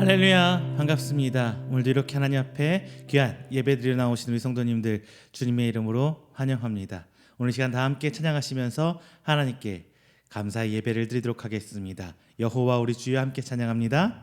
할렐루야, 반갑습니다. 오늘도 이렇게 하나님 앞에 귀한 예배드리러 나오신 우리 성도님들 주님의 이름으로 환영합니다. 오늘 시간 다 함께 찬양하시면서 하나님께 감사의 예배를 드리도록 하겠습니다. 여호와 우리 주여 함께 찬양합니다.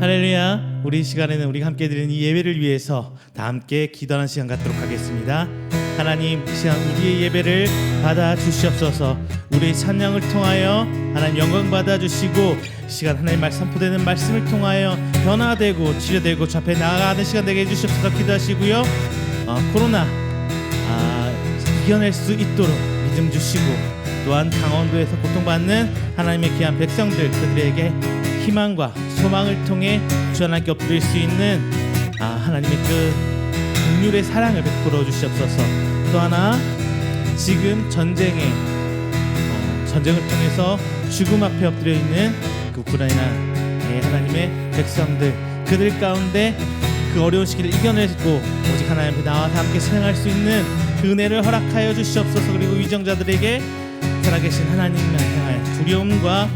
할렐루야. 우리 이 시간에는 우리가 함께 드리는 이 예배를 위해서 다 함께 기도하는 시간 갖도록 하겠습니다. 하나님, 이 시간 우리의 예배를 받아 주시옵소서. 우리의 찬양을 통하여 하나님 영광 받아 주시고, 이 시간 하나님 말씀 선포되는 말씀을 통하여 변화되고 치료되고 주 앞에 나아가는 시간 되게 해주시옵소서. 기도하시고요. 코로나 이겨낼 수 있도록 믿음 주시고, 또한 강원도에서 고통받는 하나님의 귀한 백성들, 그들에게 희망과 소망을 통해 주 하나님께 엎드릴 수 있는 하나님의 그 긍휼의 사랑을 베풀어 주시옵소서. 또 하나, 지금 전쟁을 통해서 죽음 앞에 엎드려 있는 그 우크라이나의 하나님의 백성들, 그들 가운데 그 어려운 시기를 이겨내고 오직 하나님 앞에 나와서 함께 찬양할 수 있는 그 은혜를 허락하여 주시옵소서. 그리고 위정자들에게 살아계신 하나님을 향한 두려움과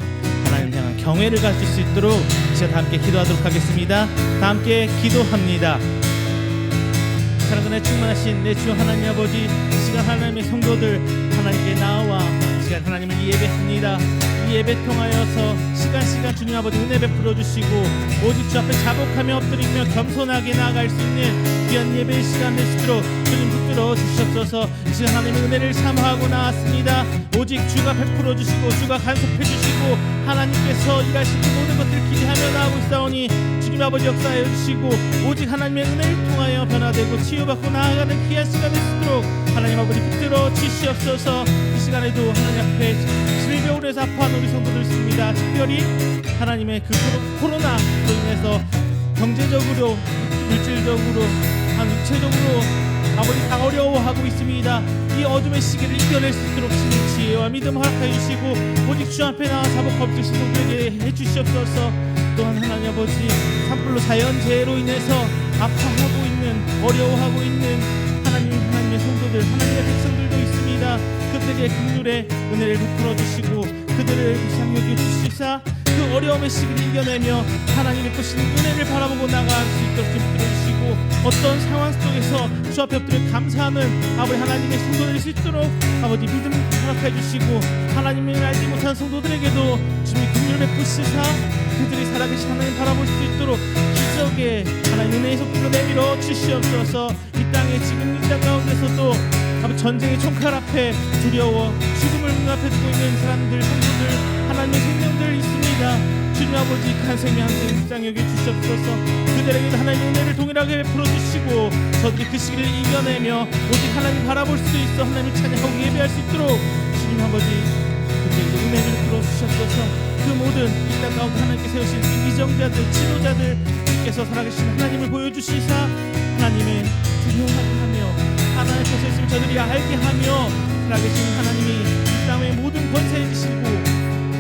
하나님 향한 경외를 가질 수 있도록 시간 다 함께 기도하도록 하겠습니다. 다 함께 기도합니다. 사랑과 은혜 충만하신 내 주 하나님 아버지, 이 시간 하나님의 성도들 하나님께 나와 이 시간 하나님을 예배합니다. 이 예배 통하여서 시간 주님 아버지 은혜 베풀어 주시고, 오직 주 앞에 자복하며 엎드리며 겸손하게 나아갈 수 있는 귀한 예배의 시간 되시도록 주님 붙들어 붙들어 주시옵소서. 이 시간 하나님의 은혜를 사모하고 나왔습니다. 오직 주가 베풀어 주시고 주가 간섭해 주시고 하나님께서 일하시는 모든 것들을 기대하며 나아가고 있사오니 주님 아버지 역사하여 주시고 오직 하나님의 은혜를 통하여 변화되고 치유받고 나아가는 귀한 시간이 있도록 하나님 아버지 붙들어 주시옵소서. 이 시간에도 하나님 앞에 질병으로 아파한 우리 성도들 있습니다. 특별히 하나님의 그 코로나로 인해서 경제적으로 물질적으로 육체적으로 아버지 다 어려워하고 있습니다. 이 어둠의 시기를 이겨낼 수 있도록 주님 지혜와 믿음 허락하여 주시고 오직 주 앞에 나와 자복 엎드신 성도에게 해주시옵소서. 또한 하나님 아버지 산불로 자연재해로 인해서 아파하고 있는 어려워하고 있는 하나님의 성도들 하나님의 백성들도 있습니다. 그들에게 긍휼의 은혜를 베풀어 주시고 그들을 이상하게 주시사 그 어려움의 시기를 이겨내며 하나님의 크신 은혜를 바라보고 나갈 수 있도록 붙들어주시고 어떤 상황 속에서 주 앞에 엎드려 감사하는 아버지 하나님의 성도들이 될 수 있도록 아버지 믿음 허락해 주시고 하나님을 알지 못한 성도들에게도 주님의 긍휼을 베푸시사 그들이 살아계신 하나님 바라볼 수 있도록 기적의 하나님 은혜의 속도로 내밀어 주시옵소서. 이 땅에 지금 이 땅 가운데서도 전쟁의 총칼 앞에 두려워 죽음을 눈앞에 두고 있는 사람들 성도들 하나님의 생명들 있습니다. 주님 아버지 한 생명 한 생명 입장 여겨 주시옵소서. 그들에게도 하나님의 은혜를 동일하게 베풀어 주시고 저들이 그 시기를 이겨내며 오직 하나님 바라볼 수 있어 하나님을 찬양하고 예배할 수 있도록 주님 아버지 그들에게 은혜를 베풀어 주시옵소서. 그 모든 이 땅 가운데 하나님께 세우신 위정자들 지도자들 주께서 살아계신 하나님을 보여주시사 하나님의 두려워하게 하며 하나님께서 있으면 저들이 알게 하며 살아계신 하나님이 이 땅의 모든 권세에 지시고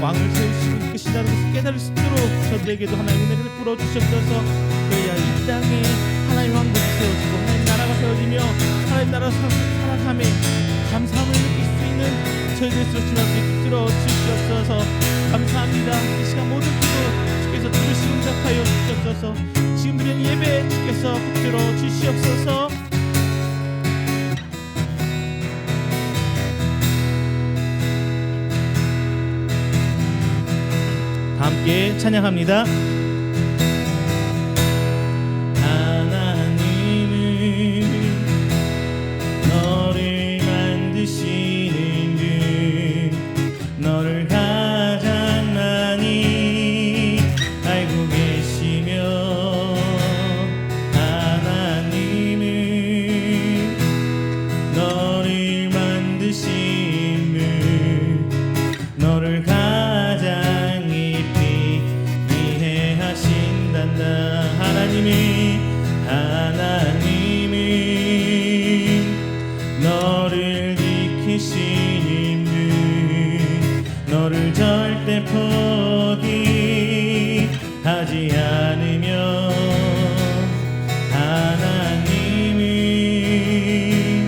왕을 세우시는 것이라는 것을 깨달을 수 있도록 저들에게도 하나님의 은혜를 베풀어 주시옵소서. 그래야 이 땅에 하나님의 왕국이 세워지고 하나님 나라가 세워지며 하나님 나라 살아감에 감사함을 느낄 수 있는 저희들 스스로 붙들어 주시옵소서. 감사합니다. 이 시간 모든 기도 주께서 들으시고 응답하여 주시옵소서. 지금 드리는 예배 주께서 붙들어 주시옵소서. 함께 찬양합니다. 너를 절대 포기하지 않으며 하나님이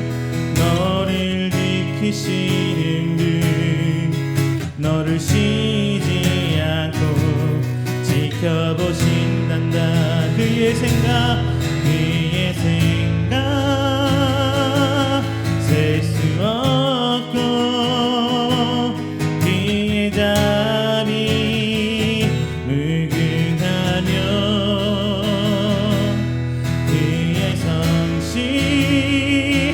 너를 지키시는 분 너를 쉬지 않고 지켜보신단다. 그의 생각 셀 수 없고 그의 잠이 무궁하며 그의 성실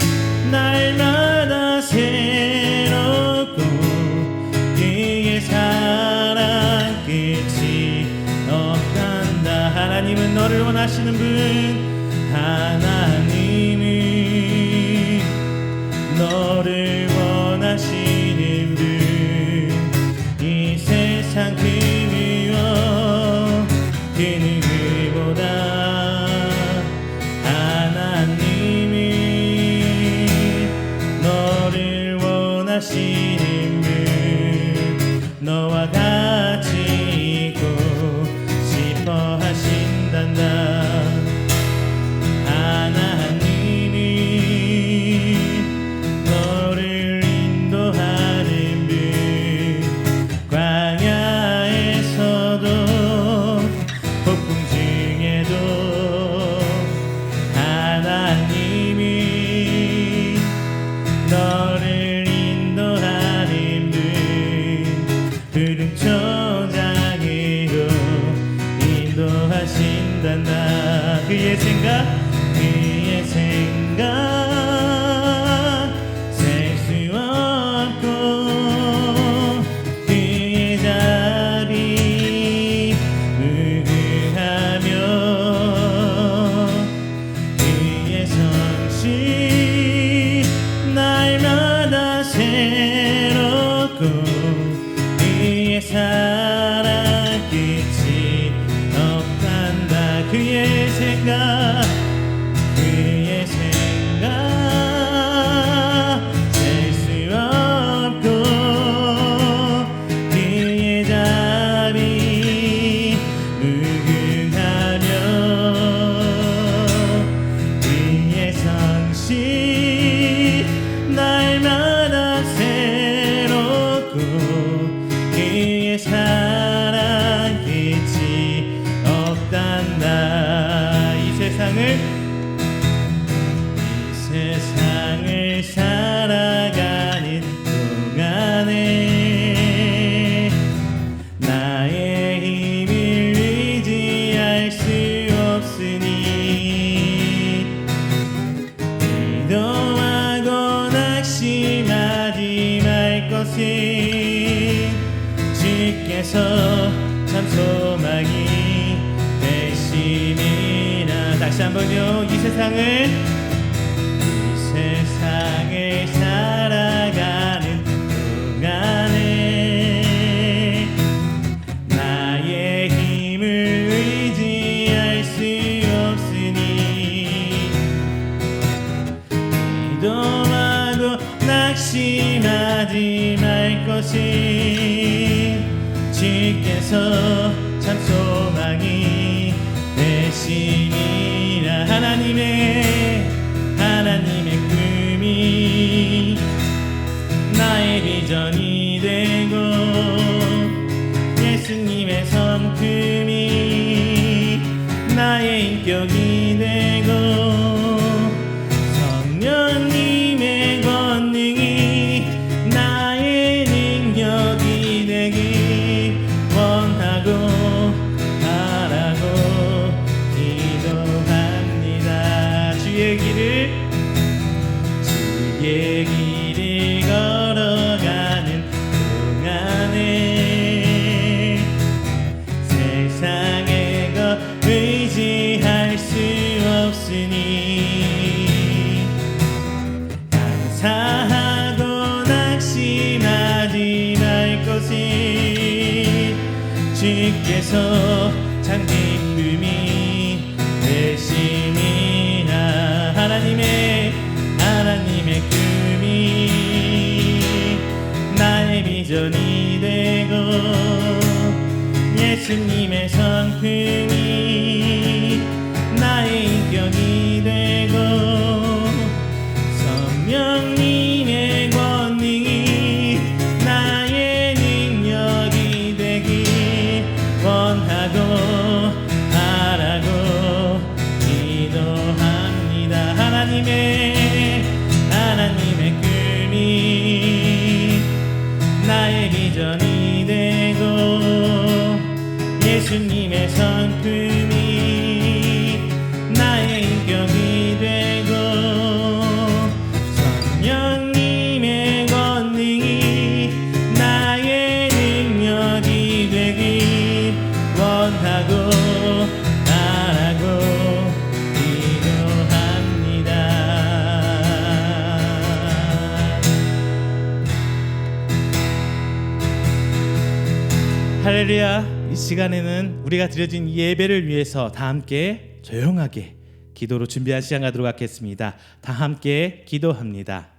날마다 새롭고 그의 사랑 끝이 없단다. 하나님은 너를 원하시는 분 하나님은 너를 원하시는 분 이 세상 그 무엇 그 누구보다 하나님은 너를 원하시는 분 너와 같이 있고 싶어 하신단다. 너를 인도하는 분 푸른 초장으로 인도하신단다. 그의 생각 사랑 끝이 없단다. 그의 생각 셀 수 없고 그의 답이 무궁하며 그의 성실 날마다 새롭고 그의 사랑 끝이 없단다. 이 세상을 살아가는 동안에 나의 힘을 의지할 수 없으니 기도하고 낙심하지 말 것을 주께서 참 소망이 되심이라. 다시 한번요. 이 세상을 살아가는 동안에 나의 힘을 의지할 수 없으니 기도하고 낙심하지 말 것을 주께서 참 소망이 되시니라. 하나님의 꿈이 나의 비전이 되고 예수님의 성품이 나의 인격이 되고 성령님의 권능이 나의 능력이 되기 원하고 바라고 기도합니다. 주의 길을 걸어가는 동안에 세상의 것 의지할 수 없으니 감사하고 낙심하지 말 것을 주께서 참 기쁨이 되심이라. 하나님의 꿈이 나의 비전이 되고 예수님의 성품이 나의 인격이 되고 성령님의 권능이 나의 능력이 되기 원하고 바라고 기도합니다. 하나님의 꿈이 나의 비전이 되고 예수님의 성품이 나의 인격이 되고 성령님의 권능이 나의 능력이 되기 원하고 바라고 할렐루야. 이 시간에는 우리가 드려진 예배를 위해서 다 함께 조용하게 기도로 준비한 시간 가도록 하겠습니다. 다 함께 기도합니다.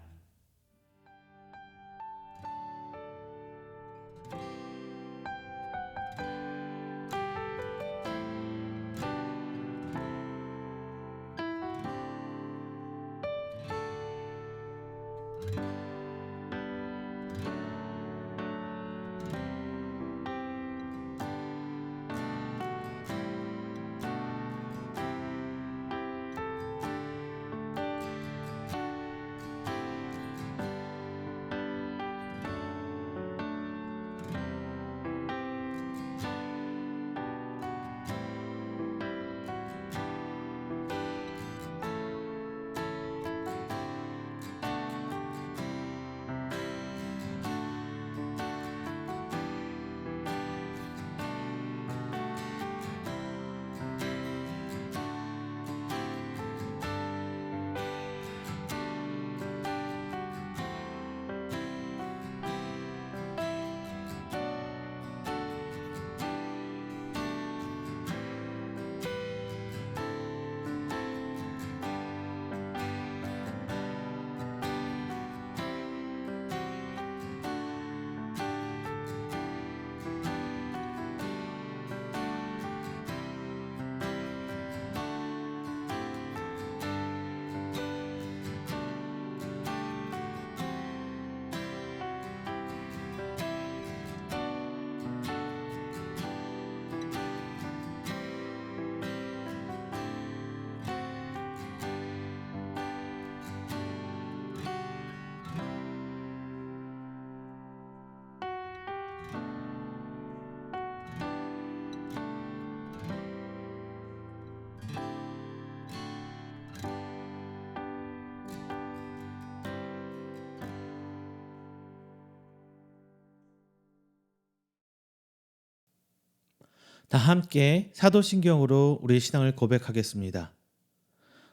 다 함께 사도신경으로 우리 신앙을 고백하겠습니다.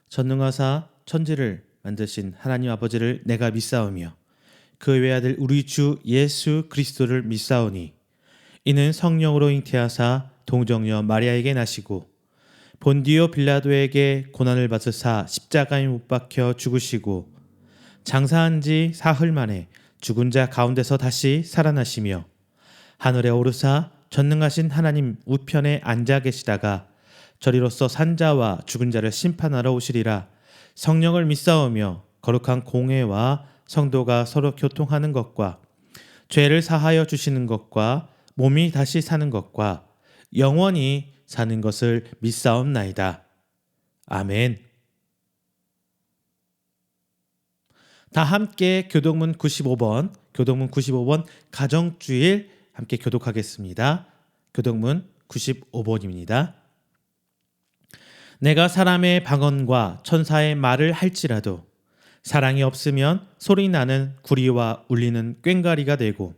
전능하사 천지를 만드신 하나님 아버지를 내가 믿사오며 그 외아들 우리 주 예수 그리스도를 믿사오니 이는 성령으로 잉태하사 동정녀 마리아에게 나시고 본디오 빌라도에게 고난을 받으사 십자가에 못 박혀 죽으시고 장사한 지 사흘 만에 죽은 자 가운데서 다시 살아나시며 하늘에 오르사 전능하신 하나님 우편에 앉아 계시다가 저리로서 산자와 죽은 자를 심판하러 오시리라. 성령을 믿사오며 거룩한 공회와 성도가 서로 교통하는 것과 죄를 사하여 주시는 것과 몸이 다시 사는 것과 영원히 사는 것을 믿사옵나이다. 아멘. 다 함께 교독문 95번 가정주일 함께 교독하겠습니다. 교독문 95번입니다. 내가 사람의 방언과 천사의 말을 할지라도 사랑이 없으면 소리나는 구리와 울리는 꽹과리가 되고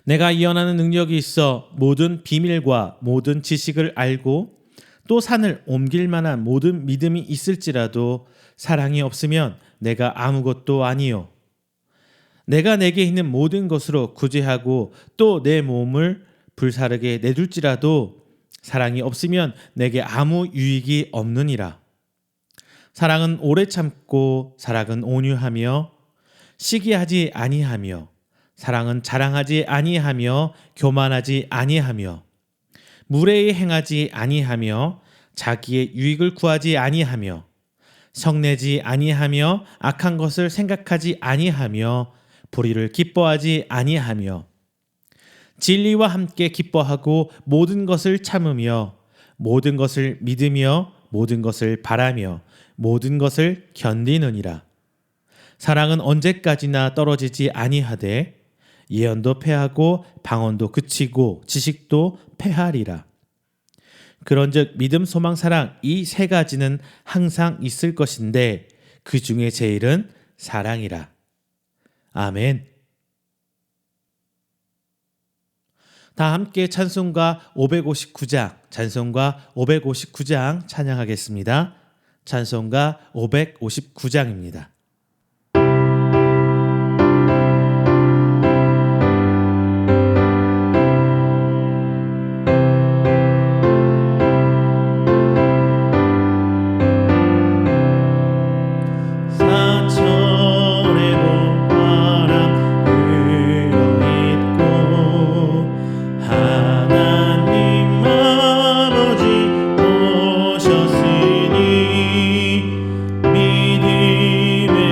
내가 예언하는 능력이 있어 모든 비밀과 모든 지식을 알고 또 산을 옮길 만한 모든 믿음이 있을지라도 사랑이 없으면 내가 아무것도 아니요. 내가 내게 있는 모든 것으로 구제하고 또 내 몸을 불사르게 내둘지라도 사랑이 없으면 내게 아무 유익이 없느니라. 사랑은 오래 참고 사랑은 온유하며 시기하지 아니하며 사랑은 자랑하지 아니하며 교만하지 아니하며 무례히 행하지 아니하며 자기의 유익을 구하지 아니하며 성내지 아니하며 악한 것을 생각하지 아니하며 불의를 기뻐하지 아니하며 진리와 함께 기뻐하고 모든 것을 참으며 모든 것을 믿으며 모든 것을 바라며 모든 것을 견디느니라. 사랑은 언제까지나 떨어지지 아니하되 예언도 패하고 방언도 그치고 지식도 패하리라. 그런즉 믿음, 소망, 사랑 이 세 가지는 항상 있을 것인데 그 중에 제일은 사랑이라. 아멘. 다 함께 찬송가 559장 찬양하겠습니다. 찬송가 559장입니다. 믿음의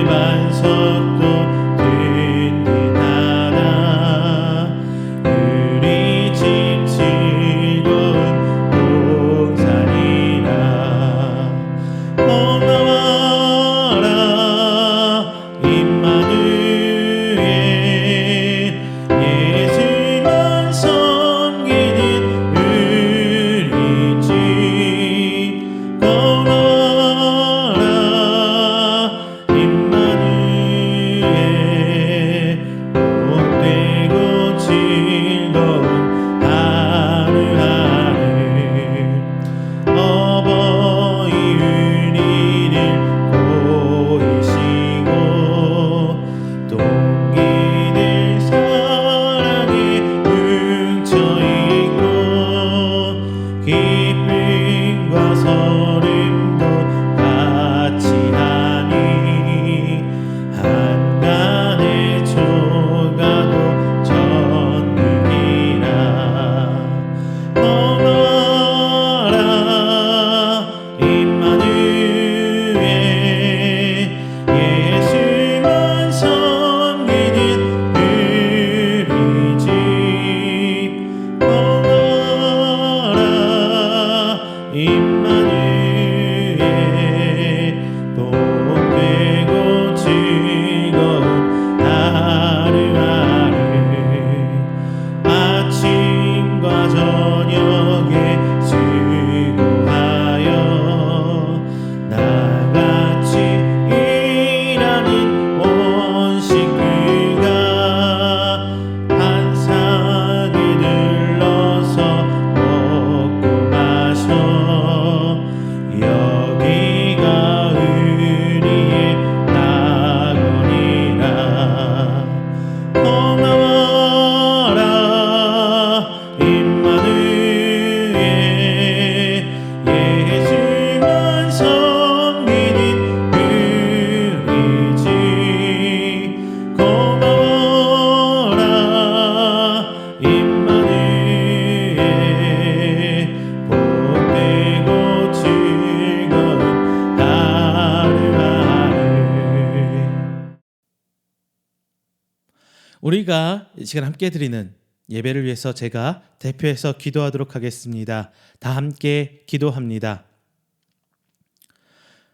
이 시간 함께 드리는 예배를 위해서 제가 대표해서 기도하도록 하겠습니다. 다 함께 기도합니다.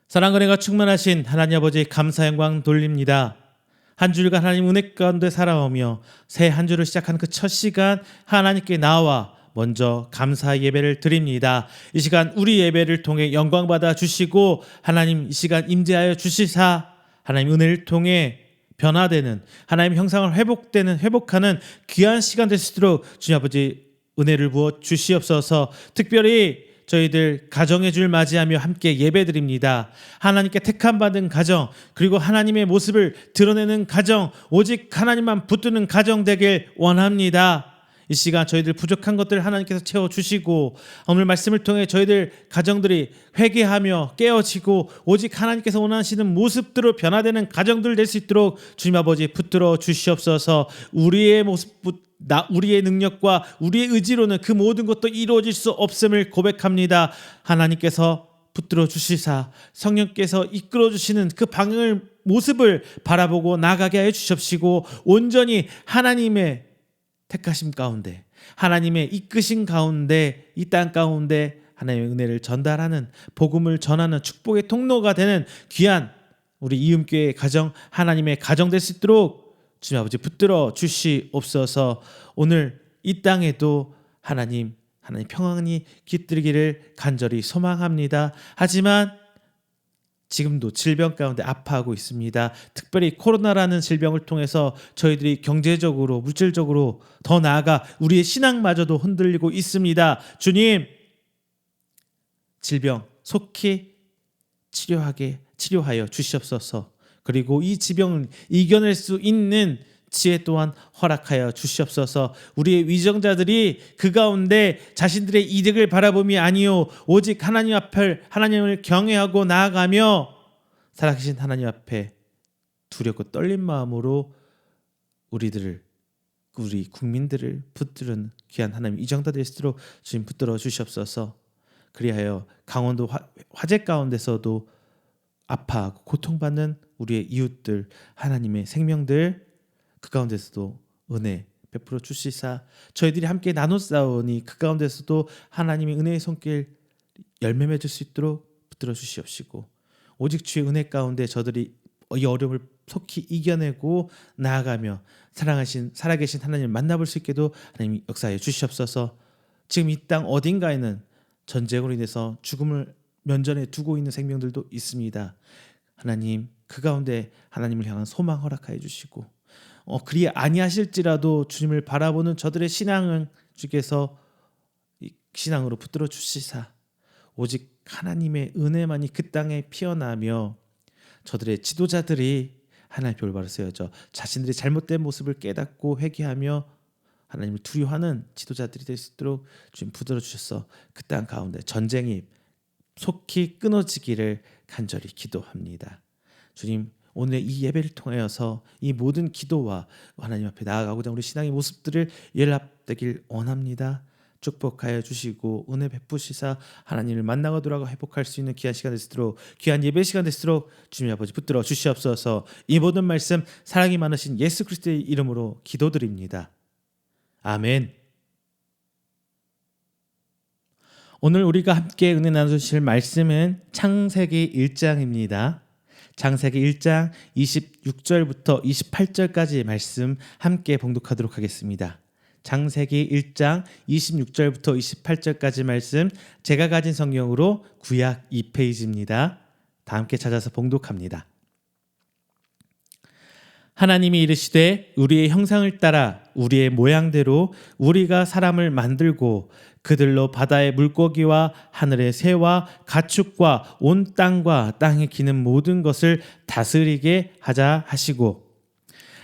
사랑과 은혜가 충만하신 하나님 아버지 감사 영광 돌립니다. 한 주일간 하나님 은혜 가운데 살아오며 새 한 주를 시작하는 그 첫 시간 하나님께 나와 먼저 감사 예배를 드립니다. 이 시간 우리 예배를 통해 영광 받아 주시고 하나님 이 시간 임재하여 주시사 하나님 은혜를 통해 변화되는 하나님 형상을 회복하는 귀한 시간 될 수 있도록 주님 아버지 은혜를 부어 주시옵소서. 특별히 저희들 가정의 줄 맞이하며 함께 예배드립니다. 하나님께 택함 받은 가정, 그리고 하나님의 모습을 드러내는 가정, 오직 하나님만 붙드는 가정 되길 원합니다. 이 시간 저희들 부족한 것들 하나님께서 채워주시고 오늘 말씀을 통해 저희들 가정들이 회개하며 깨어지고 오직 하나님께서 원하시는 모습대로 변화되는 가정들 될 수 있도록 주님 아버지 붙들어 주시옵소서. 우리의 우리의 능력과 우리의 의지로는 그 모든 것도 이루어질 수 없음을 고백합니다. 하나님께서 붙들어 주시사 성령께서 이끌어 주시는 그 방향을 모습을 바라보고 나가게 해 주십시고 온전히 하나님의 택하심 가운데 하나님의 이끄신 가운데 이 땅 가운데 하나님의 은혜를 전달하는 복음을 전하는 축복의 통로가 되는 귀한 우리 이음교회의 가정 하나님의 가정 될 수 있도록 주님 아버지 붙들어 주시옵소서. 오늘 이 땅에도 하나님 평안이 깃들기를 간절히 소망합니다. 하지만 지금도 질병 가운데 아파하고 있습니다. 특별히 코로나라는 질병을 통해서 저희들이 경제적으로 물질적으로 더 나아가 우리의 신앙마저도 흔들리고 있습니다. 주님 질병 속히 치료하여 주시옵소서. 그리고 이 질병을 이겨낼 수 있는 지혜 또한 허락하여 주시옵소서. 우리의 위정자들이 그 가운데 자신들의 이득을 바라봄이 아니요 오직 하나님을 경외하고 나아가며 살아계신 하나님 앞에 두렵고 떨린 마음으로 우리 국민들을 붙드는 귀한 하나님 위정자 될 수 있도록 주님 붙들어 주시옵소서. 그리하여 강원도 화재 가운데서도 아파하고 고통받는 우리의 이웃들 하나님의 생명들 그 가운데서도 은혜 베풀어 주시사 저희들이 함께 나눠 싸우니 그 가운데서도 하나님의 은혜의 손길 열매 맺을 수 있도록 붙들어 주시옵시고 오직 주의 은혜 가운데 저들이 이 어려움을 속히 이겨내고 나아가며 살아계신 하나님을 만나볼 수 있게도 하나님 역사해 주시옵소서. 지금 이 땅 어딘가에는 전쟁으로 인해서 죽음을 면전에 두고 있는 생명들도 있습니다. 하나님 그 가운데 하나님을 향한 소망 허락하여 주시고 그리 아니하실지라도 주님을 바라보는 저들의 신앙은 주께서 신앙으로 붙들어 주시사 오직 하나님의 은혜만이 그 땅에 피어나며 저들의 지도자들이 하나님 별 바로 세워져 자신들의 잘못된 모습을 깨닫고 회개하며 하나님을 두려워하는 지도자들이 될 수 있도록 주님 붙들어 주셔서 그 땅 가운데 전쟁이 속히 끊어지기를 간절히 기도합니다. 주님 오늘 이 예배를 통하여서 이 모든 기도와 하나님 앞에 나아가고자 우리 신앙의 모습들을 연합되길 원합니다. 축복하여 주시고 은혜 베푸시사 하나님을 만나고 돌아가 회복할 수 있는 귀한 시간 되시도록 귀한 예배 시간 되시도록 주님 아버지 붙들어 주시옵소서. 이 모든 말씀 사랑이 많으신 예수 그리스도의 이름으로 기도드립니다. 아멘. 오늘 우리가 함께 은혜 나누실 말씀은 창세기 1장입니다. 창세기 1장 26절부터 28절까지의 말씀 함께 봉독하도록 하겠습니다. 창세기 1장 26절부터 28절까지 말씀 제가 가진 성경으로 구약 2페이지입니다. 다 함께 찾아서 봉독합니다. 하나님이 이르시되 우리의 형상을 따라 우리의 모양대로 우리가 사람을 만들고 그들로 바다의 물고기와 하늘의 새와 가축과 온 땅과 땅에 기는 모든 것을 다스리게 하자 하시고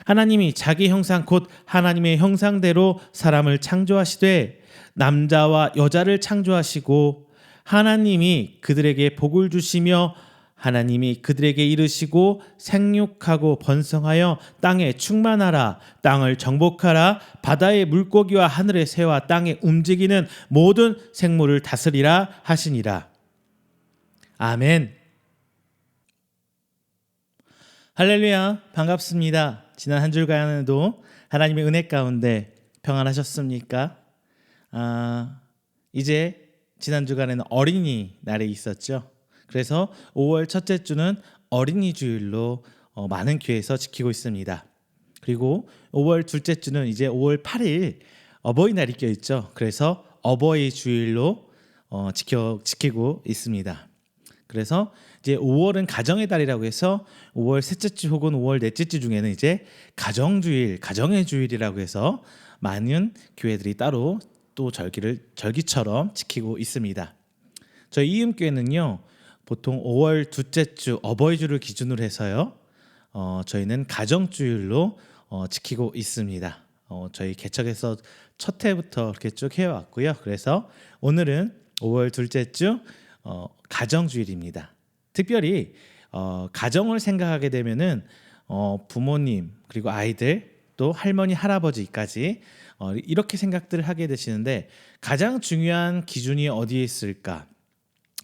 하나님이 자기 형상 곧 하나님의 형상대로 사람을 창조하시되 남자와 여자를 창조하시고 하나님이 그들에게 복을 주시며 하나님이 그들에게 이르시고 생육하고 번성하여 땅에 충만하라 땅을 정복하라 바다의 물고기와 하늘의 새와 땅에 움직이는 모든 생물을 다스리라 하시니라. 아멘. 할렐루야, 반갑습니다. 지난 한 주간에도 하나님의 은혜 가운데 평안하셨습니까? 이제 지난 주간에는 어린이날이 있었죠. 그래서 5월 첫째 주는 어린이 주일로 많은 교회에서 지키고 있습니다. 그리고 5월 둘째 주는 이제 5월 8일 어버이날이 껴있죠. 그래서 어버이 주일로 지키고 있습니다. 그래서 이제 5월은 가정의 달이라고 해서 5월 셋째 주 혹은 5월 넷째 주 중에는 이제 가정주일, 가정의 주일이라고 해서 많은 교회들이 따로 또 절기처럼 지키고 있습니다. 저희 이음교회는요, 보통 5월 둘째 주 어버이 주를 기준으로 해서요, 저희는 가정주일로 지키고 있습니다. 저희 개척에서 첫 해부터 이렇게 쭉 해왔고요. 그래서 오늘은 5월 둘째 주 가정주일입니다. 특별히 가정을 생각하게 되면은 부모님 그리고 아이들 또 할머니 할아버지까지 이렇게 생각들을 하게 되시는데, 가장 중요한 기준이 어디에 있을까?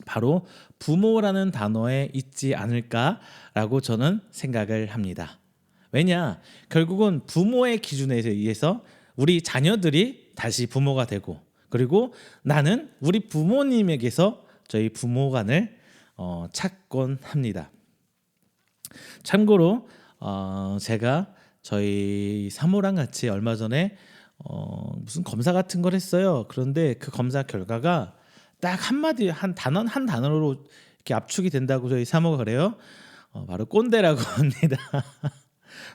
바로 부모라는 단어에 있지 않을까라고 저는 생각을 합니다. 왜냐? 결국은 부모의 기준에 의해서 우리 자녀들이 다시 부모가 되고, 그리고 나는 우리 부모님에게서 저희 부모관을 찾곤 합니다. 참고로 제가 저희 사모랑 같이 얼마 전에 무슨 검사 같은 걸 했어요. 그런데 그 검사 결과가 딱 한마디 한 단어로 이렇게 압축이 된다고 저희 사모가 그래요. 바로 꼰대라고 합니다.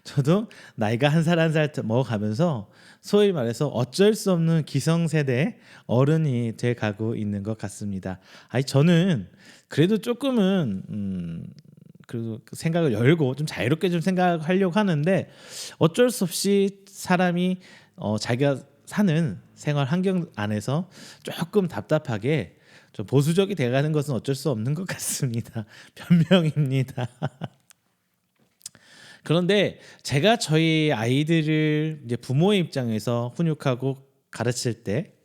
저도 나이가 한 살 한 살 먹어가면서 소위 말해서 어쩔 수 없는 기성세대 어른이 돼가고 있는 것 같습니다. 저는 그래도 조금은 그래도 생각을 열고 좀 자유롭게 좀 생각하려고 하는데, 어쩔 수 없이 사람이 자기가 사는 생활 환경 안에서 조금 답답하게 좀 보수적이 돼가는 것은 어쩔 수 없는 것 같습니다. 변명입니다. 그런데 제가 저희 아이들을 이제 부모의 입장에서 훈육하고 가르칠 때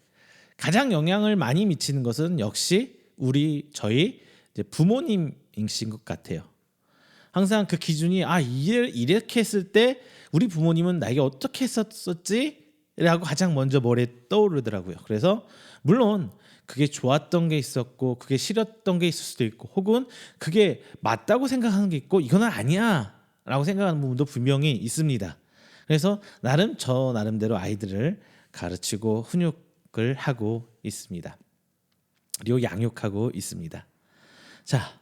가장 영향을 많이 미치는 것은 역시 저희 이제 부모님이신 것 같아요. 항상 그 기준이 이렇게 했을 때 우리 부모님은 나에게 어떻게 했었지? 라고 가장 먼저 머리에 떠오르더라고요. 그래서 물론 그게 좋았던 게 있었고 그게 싫었던 게 있을 수도 있고, 혹은 그게 맞다고 생각하는 게 있고 이거는 아니야 라고 생각하는 부분도 분명히 있습니다. 그래서 저 나름대로 아이들을 가르치고 훈육을 하고 있습니다. 그리고 양육하고 있습니다. 자,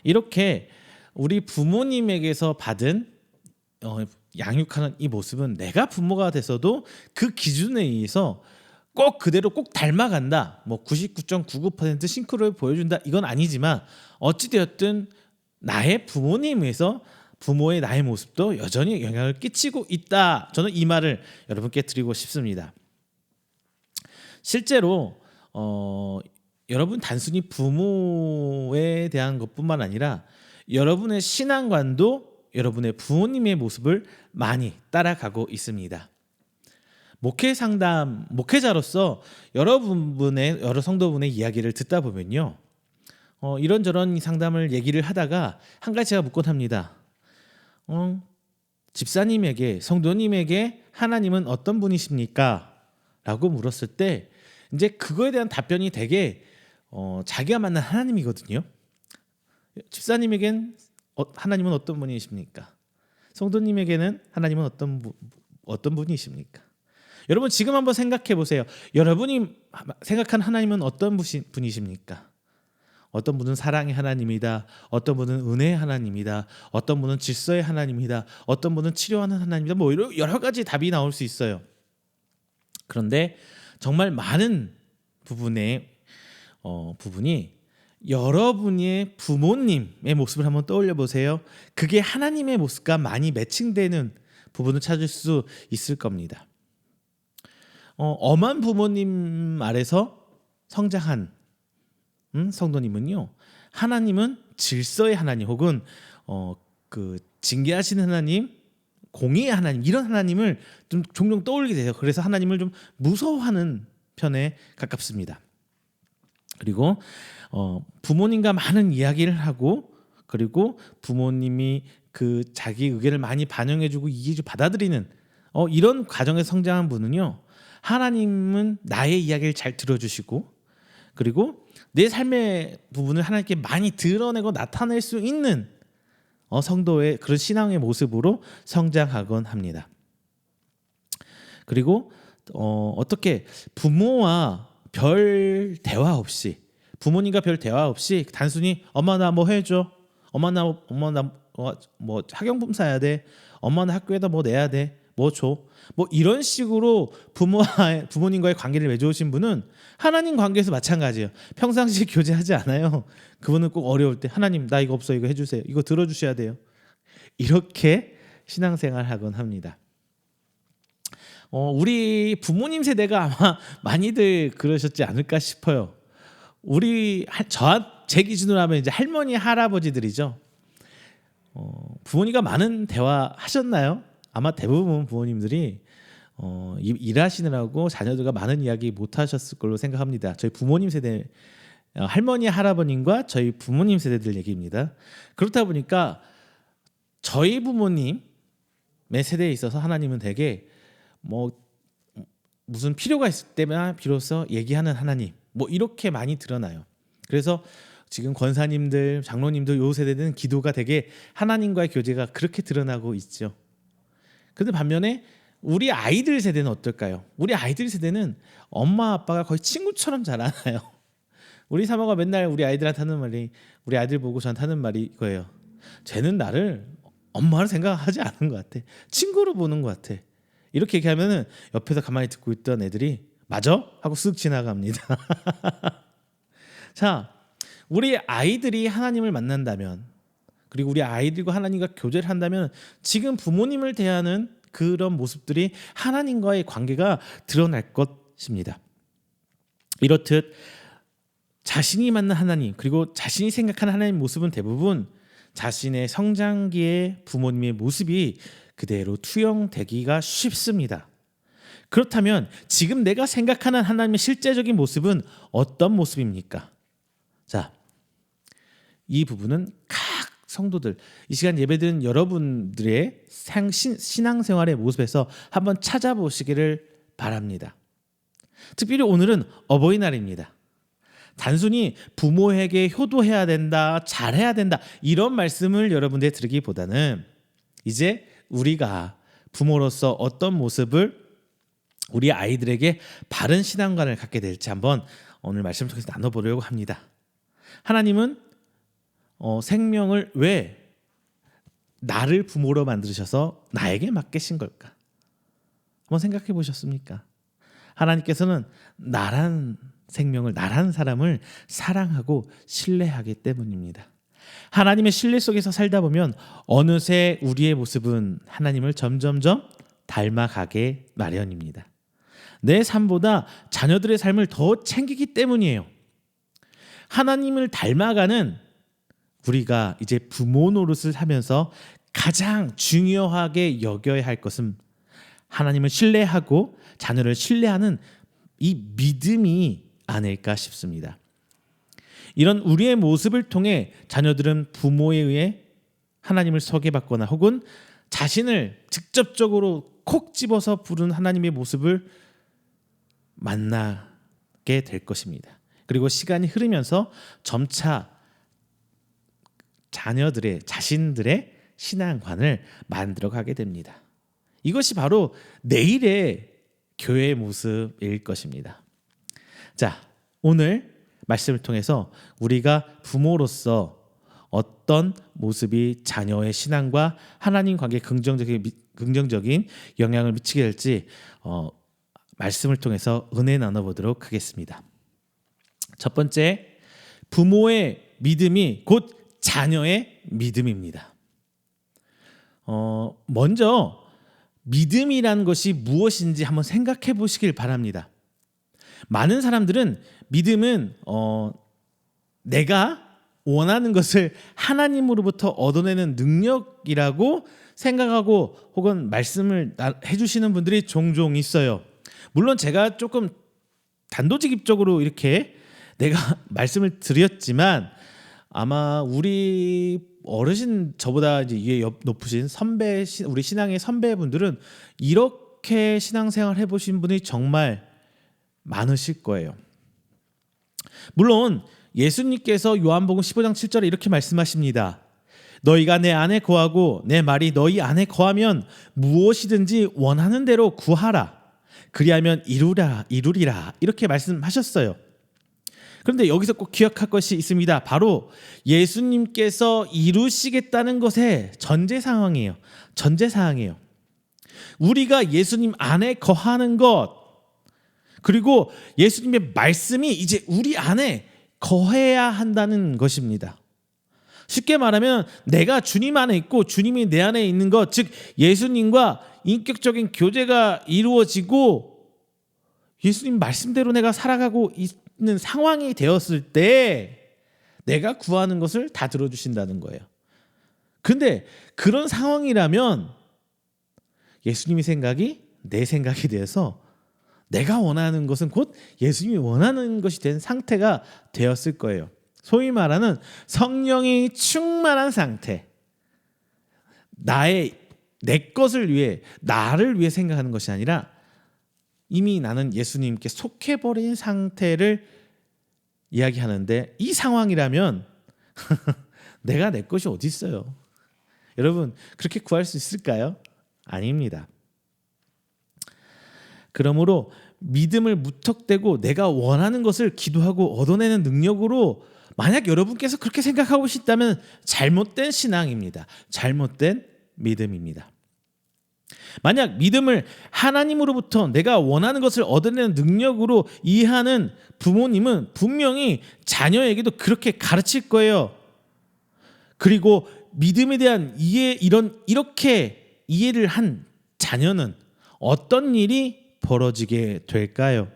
이렇게 우리 부모님에게서 받은 양육하는 이 모습은 내가 부모가 돼서도 그 기준에 의해서 꼭 그대로 꼭 닮아간다, 99.99% 싱크로를 보여준다, 이건 아니지만 어찌되었든 나의 부모님에서 부모의 나의 모습도 여전히 영향을 끼치고 있다. 저는 이 말을 여러분께 드리고 싶습니다. 실제로 여러분 단순히 부모에 대한 것뿐만 아니라 여러분의 신앙관도 여러분의 부모님의 모습을 많이 따라가고 있습니다. 목회자로서 여러 성도분의 이야기를 듣다 보면요, 이런저런 상담을 얘기를 하다가 한 가지 제가 묻곤 합니다. 집사님에게, 성도님에게 하나님은 어떤 분이십니까? 라고 물었을 때 이제 그거에 대한 답변이 되게 자기가 만난 하나님이거든요. 집사님에겐 하나님은 어떤 분이십니까? 성도님에게는 하나님은 어떤 분이십니까? 여러분 지금 한번 생각해 보세요. 여러분이 생각한 하나님은 어떤 분이십니까? 어떤 분은 사랑의 하나님이다, 어떤 분은 은혜의 하나님이다, 어떤 분은 질서의 하나님이다, 어떤 분은 치료하는 하나님이다, 여러 가지 답이 나올 수 있어요. 그런데 정말 많은 부분이 여러분의 부모님의 모습을 한번 떠올려 보세요. 그게 하나님의 모습과 많이 매칭되는 부분을 찾을 수 있을 겁니다. 엄한 부모님 아래서 성장한 성도님은요, 하나님은 질서의 하나님 혹은 그 징계하시는 하나님, 공의의 하나님, 이런 하나님을 좀 종종 떠올리게 돼요. 그래서 하나님을 좀 무서워하는 편에 가깝습니다. 그리고 부모님과 많은 이야기를 하고, 그리고 부모님이 그 자기 의견을 많이 반영해주고 이해주 받아들이는 이런 과정에서 성장한 분은요, 하나님은 나의 이야기를 잘 들어주시고, 그리고 내 삶의 부분을 하나님께 많이 드러내고 나타낼 수 있는 성도의 그런 신앙의 모습으로 성장하곤 합니다. 그리고 어떻게 부모와 별 대화 없이, 부모님과 별 대화 없이 단순히 엄마 나 뭐 해줘, 엄마 나 뭐 학용품 사야 돼, 엄마 나 학교에다 뭐 내야 돼, 뭐 줘, 뭐 이런 식으로 부모님과의 관계를 맺어오신 분은 하나님 관계에서 마찬가지예요. 평상시에 교제하지 않아요. 그분은 꼭 어려울 때 하나님 나 이거 없어, 이거 해주세요, 이거 들어주셔야 돼요, 이렇게 신앙생활하곤 합니다. 우리 부모님 세대가 아마 많이들 그러셨지 않을까 싶어요. 제 기준으로 하면 이제 할머니 할아버지들이죠. 부모님과 많은 대화 하셨나요? 아마 대부분 부모님들이 일하시느라고 자녀들과 많은 이야기 못 하셨을 걸로 생각합니다. 저희 부모님 세대, 할머니 할아버님과 저희 부모님 세대들 얘기입니다. 그렇다 보니까 저희 부모님의 세대에 있어서 하나님은 되게 뭐 무슨 필요가 있을 때만 비로소 얘기하는 하나님, 뭐 이렇게 많이 드러나요. 그래서 지금 권사님들, 장로님들 요 세대는 기도가 되게 하나님과의 교제가 그렇게 드러나고 있죠. 근데 반면에 우리 아이들 세대는 어떨까요? 우리 아이들 세대는 엄마 아빠가 거의 친구처럼 자라나요. 우리 사모가 맨날 우리 아이들한테 하는 말이, 우리 아이들 보고 저한테 하는 말이 이거예요. 쟤는 나를 엄마로 생각하지 않은 것 같아, 친구로 보는 것 같아. 이렇게 얘기하면은 옆에서 가만히 듣고 있던 애들이 맞아? 하고 쓱 지나갑니다. 자, 우리 아이들이 하나님을 만난다면, 그리고 우리 아이들과 하나님과 교제를 한다면 지금 부모님을 대하는 그런 모습들이 하나님과의 관계가 드러날 것입니다. 이렇듯 자신이 만난 하나님, 그리고 자신이 생각하는 하나님 모습은 대부분 자신의 성장기의 부모님의 모습이 그대로 투영되기가 쉽습니다. 그렇다면 지금 내가 생각하는 하나님의 실제적인 모습은 어떤 모습입니까? 자, 이 부분은 각 성도들, 이 시간 예배드린 여러분들의 신앙생활의 모습에서 한번 찾아보시기를 바랍니다. 특별히 오늘은 어버이날입니다. 단순히 부모에게 효도해야 된다, 잘해야 된다, 이런 말씀을 여러분들에게 드리기보다는 이제 우리가 부모로서 어떤 모습을 우리 아이들에게 바른 신앙관을 갖게 될지 한번 오늘 말씀을 통해서 나눠보려고 합니다. 하나님은 생명을 왜 나를 부모로 만드셔서 나에게 맡기신 걸까? 한번 생각해 보셨습니까? 하나님께서는 나란 생명을, 나란 사람을 사랑하고 신뢰하기 때문입니다. 하나님의 신뢰 속에서 살다 보면 어느새 우리의 모습은 하나님을 점점점 닮아가게 마련입니다. 내 삶보다 자녀들의 삶을 더 챙기기 때문이에요. 하나님을 닮아가는 우리가 이제 부모 노릇을 하면서 가장 중요하게 여겨야 할 것은 하나님을 신뢰하고 자녀를 신뢰하는 이 믿음이 아닐까 싶습니다. 이런 우리의 모습을 통해 자녀들은 부모에 의해 하나님을 소개받거나 혹은 자신을 직접적으로 콕 집어서 부른 하나님의 모습을 만나게 될 것입니다. 그리고 시간이 흐르면서 점차 자신들의 신앙관을 만들어가게 됩니다. 이것이 바로 내일의 교회의 모습일 것입니다. 자, 오늘 말씀을 통해서 우리가 부모로서 어떤 모습이 자녀의 신앙과 하나님 관계에 긍정적인 영향을 미치게 될지 말씀을 통해서 은혜 나눠보도록 하겠습니다. 첫 번째, 부모의 믿음이 곧 자녀의 믿음입니다. 먼저 믿음이라는 것이 무엇인지 한번 생각해 보시길 바랍니다. 많은 사람들은 믿음은 내가 원하는 것을 하나님으로부터 얻어내는 능력이라고 생각하고 혹은 말씀을 해주시는 분들이 종종 있어요. 물론 제가 조금 단도직입적으로 이렇게 내가 말씀을 드렸지만 아마 우리 어르신, 저보다 이제 위에 높으신 선배, 우리 신앙의 선배분들은 이렇게 신앙생활 해보신 분이 정말 많으실 거예요. 물론 예수님께서 요한복음 15장 7절에 이렇게 말씀하십니다. 너희가 내 안에 거하고 내 말이 너희 안에 거하면 무엇이든지 원하는 대로 구하라. 그리하면 이루리라. 이렇게 말씀하셨어요. 그런데 여기서 꼭 기억할 것이 있습니다. 바로 예수님께서 이루시겠다는 것의 전제 상황이에요. 우리가 예수님 안에 거하는 것, 그리고 예수님의 말씀이 이제 우리 안에 거해야 한다는 것입니다. 쉽게 말하면 내가 주님 안에 있고 주님이 내 안에 있는 것, 즉 예수님과 인격적인 교제가 이루어지고 예수님 말씀대로 내가 살아가고 있는 상황이 되었을 때 내가 구하는 것을 다 들어주신다는 거예요. 근데 그런 상황이라면 예수님의 생각이 내 생각이 돼서 내가 원하는 것은 곧 예수님이 원하는 것이 된 상태가 되었을 거예요. 소위 말하는 성령이 충만한 상태. 내 것을 위해, 나를 위해 생각하는 것이 아니라 이미 나는 예수님께 속해버린 상태를 이야기하는데, 이 상황이라면 내가 내 것이 어디 있어요? 여러분, 그렇게 구할 수 있을까요? 아닙니다. 그러므로 믿음을 무턱대고 내가 원하는 것을 기도하고 얻어내는 능력으로, 만약 여러분께서 그렇게 생각하고 싶다면 잘못된 신앙입니다. 잘못된 믿음입니다. 만약 믿음을 하나님으로부터 내가 원하는 것을 얻어내는 능력으로 이해하는 부모님은 분명히 자녀에게도 그렇게 가르칠 거예요. 그리고 믿음에 대한 이렇게 이해를 한 자녀는 어떤 일이 벌어지게 될까요?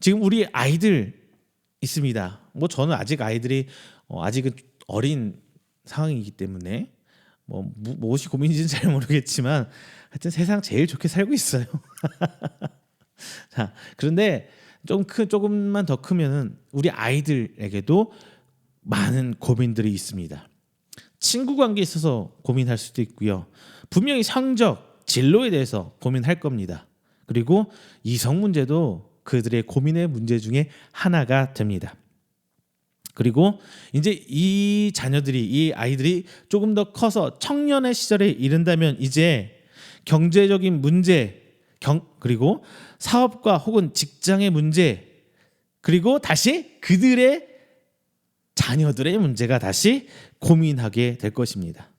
지금 우리 아이들 있습니다. 저는 아직 아이들이 아직은 어린 상황이기 때문에 무엇이 고민인지는 잘 모르겠지만 하여튼 세상 제일 좋게 살고 있어요. 자, 그런데 조금만 더 크면은 우리 아이들에게도 많은 고민들이 있습니다. 친구 관계에 있어서 고민할 수도 있고요. 분명히 성적, 진로에 대해서 고민할 겁니다. 그리고 이성 문제도 그들의 고민의 문제 중에 하나가 됩니다. 그리고 이제 이 아이들이 조금 더 커서 청년의 시절에 이른다면 이제 경제적인 문제, 그리고 사업과 혹은 직장의 문제, 그리고 다시 그들의 자녀들의 문제가 다시 고민하게 될 것입니다.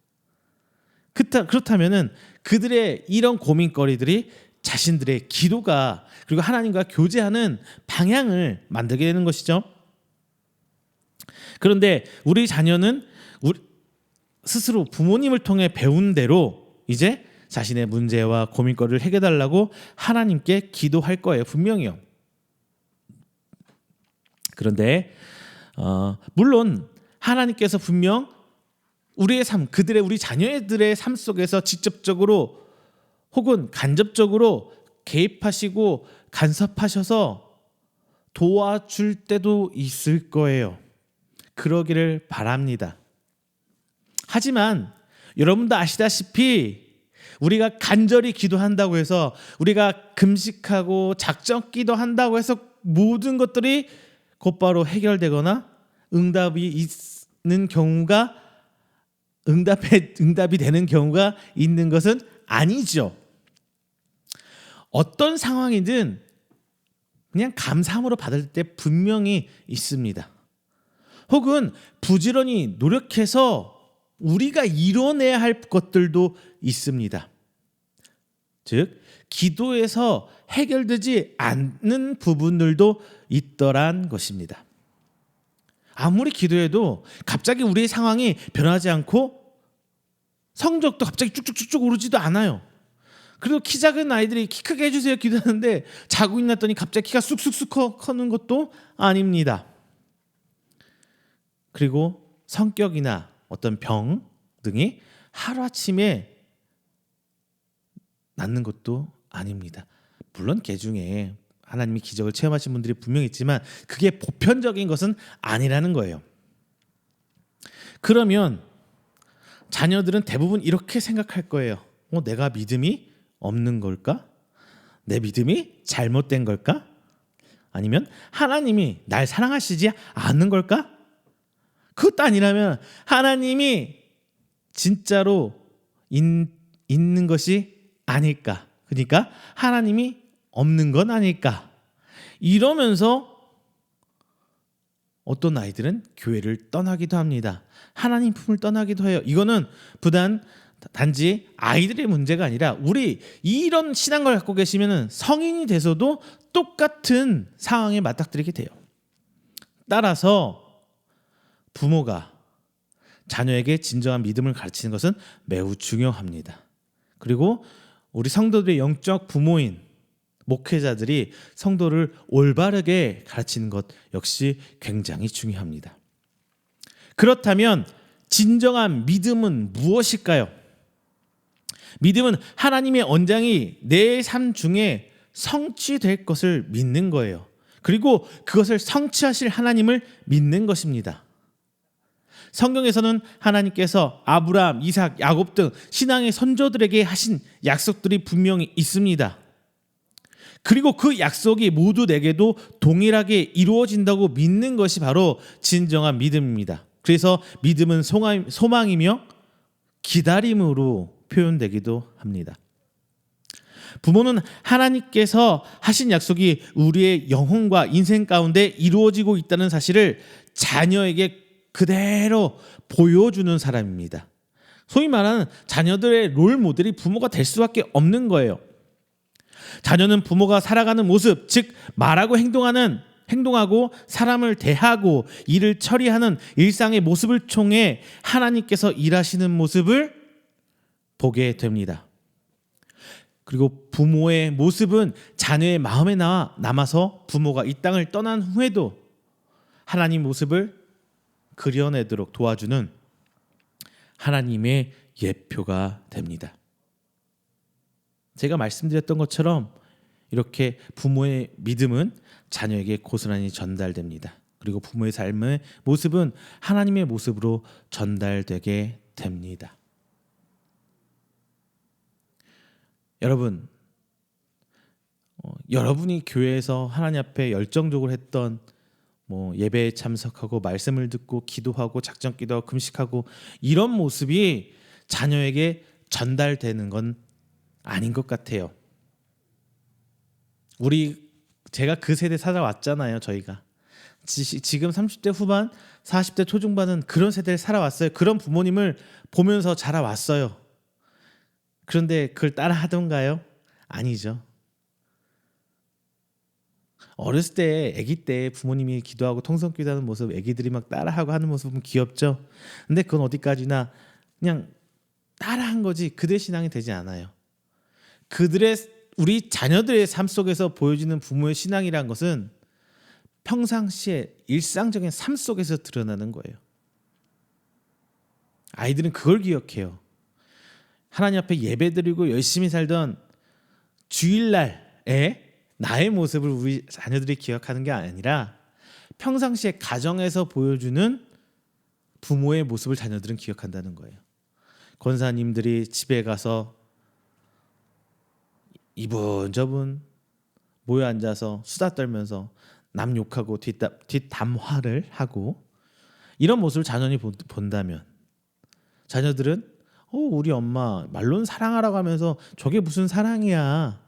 그렇다면은 그들의 이런 고민거리들이 자신들의 기도가, 그리고 하나님과 교제하는 방향을 만들게 되는 것이죠. 그런데 우리 자녀는 스스로 부모님을 통해 배운 대로 이제 자신의 문제와 고민거리를 해결해달라고 하나님께 기도할 거예요. 분명히요. 그런데 물론 하나님께서 분명 우리 자녀들의 삶 속에서 직접적으로 혹은 간접적으로 개입하시고 간섭하셔서 도와줄 때도 있을 거예요. 그러기를 바랍니다. 하지만 여러분도 아시다시피 우리가 간절히 기도한다고 해서, 우리가 금식하고 작정 기도한다고 해서 모든 것들이 곧바로 해결되거나 응답이 되는 경우가 있는 것은 아니죠. 어떤 상황이든 그냥 감사함으로 받을 때 분명히 있습니다. 혹은 부지런히 노력해서 우리가 이뤄내야 할 것들도 있습니다. 즉, 기도에서 해결되지 않는 부분들도 있더란 것입니다. 아무리 기도해도 갑자기 우리의 상황이 변하지 않고 성적도 갑자기 쭉쭉쭉쭉 오르지도 않아요. 그리고 키 작은 아이들이 키 크게 해주세요 기도하는데 자고 있났더니 갑자기 키가 쑥쑥쑥 커는 것도 아닙니다. 그리고 성격이나 어떤 병 등이 하루아침에 낫는 것도 아닙니다. 물론 개 중에 하나님이 기적을 체험하신 분들이 분명히 있지만 그게 보편적인 것은 아니라는 거예요. 그러면 자녀들은 대부분 이렇게 생각할 거예요. 내가 믿음이 없는 걸까? 내 믿음이 잘못된 걸까? 아니면 하나님이 날 사랑하시지 않는 걸까? 그것도 아니라면 하나님이 진짜로 있는 것이 아닐까? 그러니까 하나님이 없는 건 아닐까? 이러면서 어떤 아이들은 교회를 떠나기도 합니다. 하나님 품을 떠나기도 해요. 이거는 단지 아이들의 문제가 아니라 우리 이런 신앙을 갖고 계시면 성인이 돼서도 똑같은 상황에 맞닥뜨리게 돼요. 따라서 부모가 자녀에게 진정한 믿음을 가르치는 것은 매우 중요합니다. 그리고 우리 성도들의 영적 부모인 목회자들이 성도를 올바르게 가르치는 것 역시 굉장히 중요합니다. 그렇다면 진정한 믿음은 무엇일까요? 믿음은 하나님의 언장이 내 삶 중에 성취될 것을 믿는 거예요. 그리고 그것을 성취하실 하나님을 믿는 것입니다. 성경에서는 하나님께서 아브라함, 이삭, 야곱 등 신앙의 선조들에게 하신 약속들이 분명히 있습니다. 그리고 그 약속이 모두 내게도 동일하게 이루어진다고 믿는 것이 바로 진정한 믿음입니다. 그래서 믿음은 소망이며 기다림으로 표현되기도 합니다. 부모는 하나님께서 하신 약속이 우리의 영혼과 인생 가운데 이루어지고 있다는 사실을 자녀에게 그대로 보여주는 사람입니다. 소위 말하는 자녀들의 롤 모델이 부모가 될 수밖에 없는 거예요. 자녀는 부모가 살아가는 모습, 즉 말하고 행동하고 사람을 대하고 일을 처리하는 일상의 모습을 통해 하나님께서 일하시는 모습을 보게 됩니다. 그리고 부모의 모습은 자녀의 마음에 남아서 부모가 이 땅을 떠난 후에도 하나님 모습을 그려내도록 도와주는 하나님의 예표가 됩니다. 제가 말씀드렸던 것처럼 이렇게 부모의 믿음은 자녀에게 고스란히 전달됩니다. 그리고 부모의 삶의 모습은 하나님의 모습으로 전달되게 됩니다. 여러분, 여러분이 교회에서 하나님 앞에 열정적으로 했던 예배에 참석하고 말씀을 듣고 기도하고 작전 기도하고 금식하고 이런 모습이 자녀에게 전달되는 건 아닌 것 같아요. 제가 그 세대 살아왔잖아요. 저희가 지금 30대 후반 40대 초중반은 그런 세대를 살아왔어요. 그런 부모님을 보면서 자라왔어요. 그런데 그걸 따라 하던가요? 아니죠. 어렸을 때 아기 때 부모님이 기도하고 통성기도하는 모습 아기들이 막 따라하고 하는 모습은 귀엽죠. 근데 그건 어디까지나 그냥 따라한 거지 그들의 신앙이 되지 않아요. 우리 자녀들의 삶 속에서 보여지는 부모의 신앙이란 것은 평상시에 일상적인 삶 속에서 드러나는 거예요. 아이들은 그걸 기억해요. 하나님 앞에 예배드리고 열심히 살던 주일날에 나의 모습을 우리 자녀들이 기억하는 게 아니라 평상시에 가정에서 보여주는 부모의 모습을 자녀들은 기억한다는 거예요. 권사님들이 집에 가서 이분저분 모여 앉아서 수다 떨면서 남 욕하고 뒷담화를 하고 이런 모습을 자녀이 본다면 자녀들은 우리 엄마 말로는 사랑하라고 하면서 저게 무슨 사랑이야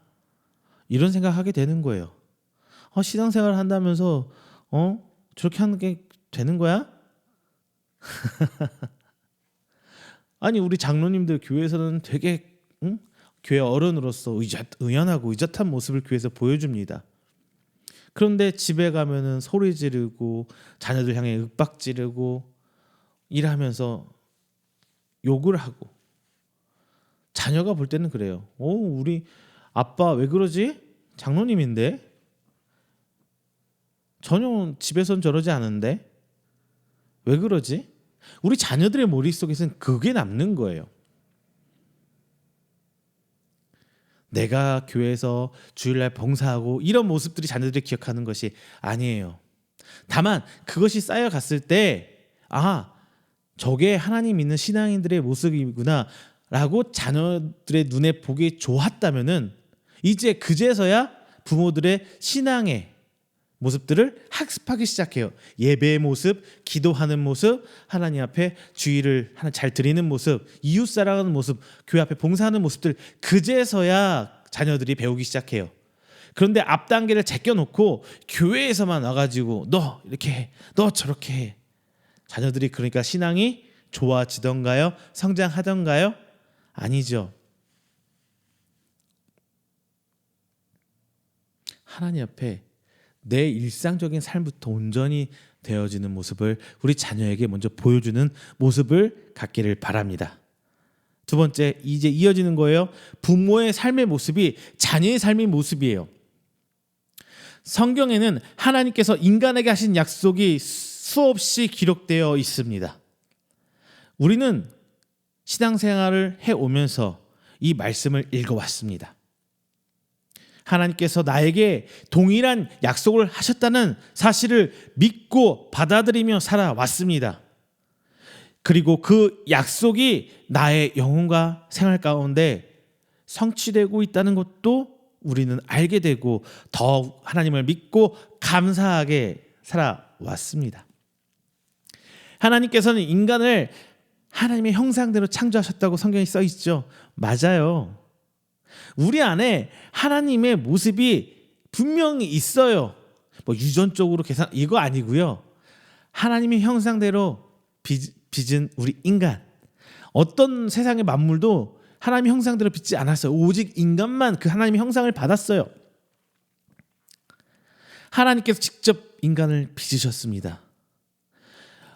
이런 생각하게 되는 거예요. 신앙생활을 한다면서 저렇게 하는 게 되는 거야? 아니 우리 장로님들 교회에서는 되게 교회 어른으로서 의연하고 의젓한 모습을 교회에서 보여줍니다. 그런데 집에 가면은 소리 지르고 자녀들 향해 윽박 지르고 일하면서 욕을 하고 자녀가 볼 때는 그래요. 우리 아빠 왜 그러지? 장로님인데? 전혀 집에선 저러지 않은데? 왜 그러지? 우리 자녀들의 머릿속에서는 그게 남는 거예요. 내가 교회에서 주일날 봉사하고 이런 모습들이 자녀들이 기억하는 것이 아니에요. 다만 그것이 쌓여갔을 때 저게 하나님 믿는 신앙인들의 모습이구나. 라고 자녀들의 눈에 보기 좋았다면은 이제 그제서야 부모들의 신앙의 모습들을 학습하기 시작해요. 예배의 모습, 기도하는 모습, 하나님 앞에 주의를 잘 드리는 모습, 이웃 사랑하는 모습, 교회 앞에 봉사하는 모습들, 그제서야 자녀들이 배우기 시작해요. 그런데 앞 단계를 제껴놓고 교회에서만 와가지고 너 이렇게 해, 너 저렇게 해. 자녀들이 그러니까 신앙이 좋아지던가요? 성장하던가요? 아니죠. 하나님 앞에 내 일상적인 삶부터 온전히 되어지는 모습을 우리 자녀에게 먼저 보여주는 모습을 갖기를 바랍니다. 두 번째, 이제 이어지는 거예요. 부모의 삶의 모습이 자녀의 삶의 모습이에요. 성경에는 하나님께서 인간에게 하신 약속이 수없이 기록되어 있습니다. 우리는 신앙생활을 해오면서 이 말씀을 읽어왔습니다. 하나님께서 나에게 동일한 약속을 하셨다는 사실을 믿고 받아들이며 살아왔습니다. 그리고 그 약속이 나의 영혼과 생활 가운데 성취되고 있다는 것도 우리는 알게 되고 더욱 하나님을 믿고 감사하게 살아왔습니다. 하나님께서는 인간을 하나님의 형상대로 창조하셨다고 성경에 써 있죠. 맞아요. 우리 안에 하나님의 모습이 분명히 있어요. 뭐 유전적으로 계산 이거 아니고요. 하나님의 형상대로 빚은 우리 인간. 어떤 세상의 만물도 하나님의 형상대로 빚지 않았어요. 오직 인간만 그 하나님의 형상을 받았어요. 하나님께서 직접 인간을 빚으셨습니다.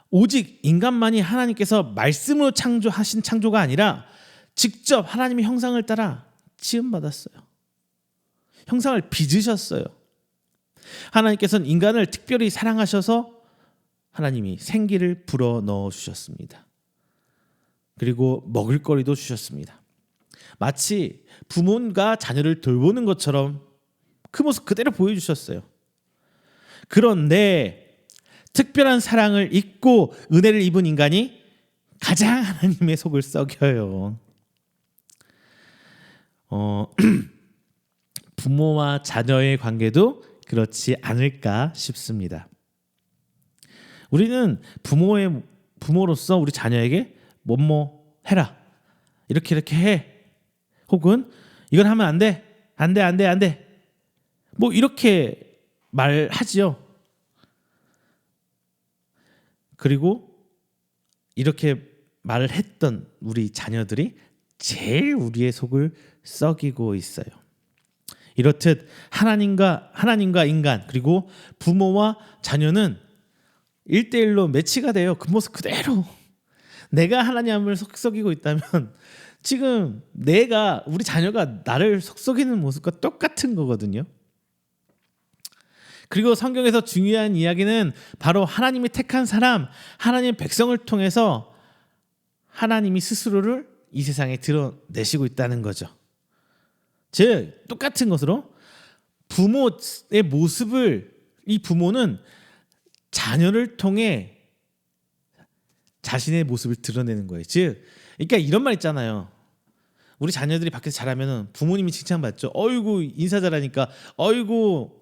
오직 인간만이 하나님께서 말씀으로 창조하신 창조가 아니라 직접 하나님의 형상을 따라 지음받았어요. 형상을 빚으셨어요. 하나님께서는 인간을 특별히 사랑하셔서 하나님이 생기를 불어넣어 주셨습니다. 그리고 먹을거리도 주셨습니다. 마치 부모가 자녀를 돌보는 것처럼 그 모습 그대로 보여주셨어요. 그런데 특별한 사랑을 잊고 은혜를 입은 인간이 가장 하나님의 속을 썩여요. 부모와 자녀의 관계도 그렇지 않을까 싶습니다. 우리는 부모로서 우리 자녀에게 뭐뭐 해라, 이렇게 해, 혹은 이건 하면 안 돼, 뭐 이렇게 말하지요. 그리고 이렇게 말을 했던 우리 자녀들이 제일 우리의 속을 썩이고 있어요. 이렇듯 하나님과 인간 그리고 부모와 자녀는 1대1로 매치가 돼요. 그 모습 그대로. 내가 하나님을 속썩이고 있다면 지금 우리 자녀가 나를 속썩이는 모습과 똑같은 거거든요. 그리고 성경에서 중요한 이야기는 바로 하나님이 택한 사람, 하나님의 백성을 통해서 하나님이 스스로를 이 세상에 드러내시고 있다는 거죠. 즉 똑같은 것으로 부모의 모습을 이 부모는 자녀를 통해 자신의 모습을 드러내는 거예요. 즉 그러니까 이런 말 있잖아요. 우리 자녀들이 밖에서 잘하면 부모님이 칭찬받죠. 어이구 인사 잘하니까 어이구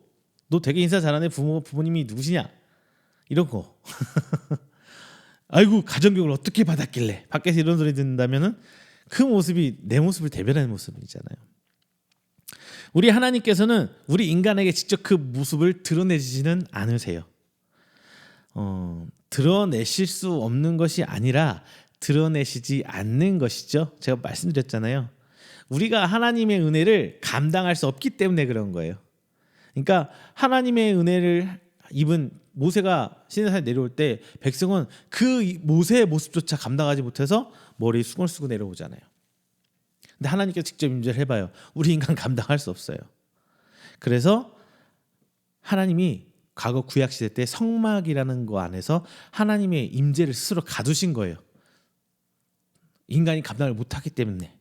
너 되게 인사 잘하네. 부모님이 누구시냐? 이런 거. 아이고 가정교육을 어떻게 받았길래 밖에서 이런 소리 듣는다면은 그 모습이 내 모습을 대변하는 모습이잖아요. 우리 하나님께서는 우리 인간에게 직접 그 모습을 드러내지는 않으세요. 드러내실 수 없는 것이 아니라 드러내시지 않는 것이죠. 제가 말씀드렸잖아요. 우리가 하나님의 은혜를 감당할 수 없기 때문에 그런 거예요. 그러니까 하나님의 은혜를 입은 모세가 시내산에 내려올 때 백성은 그 모세의 모습조차 감당하지 못해서 머리에 수건을 쓰고 내려오잖아요. 근데 하나님께서 직접 임재를 해봐요. 우리 인간 감당할 수 없어요. 그래서 하나님이 과거 구약시대 때 성막이라는 거 안에서 하나님의 임재를 스스로 가두신 거예요. 인간이 감당을 못하기 때문에.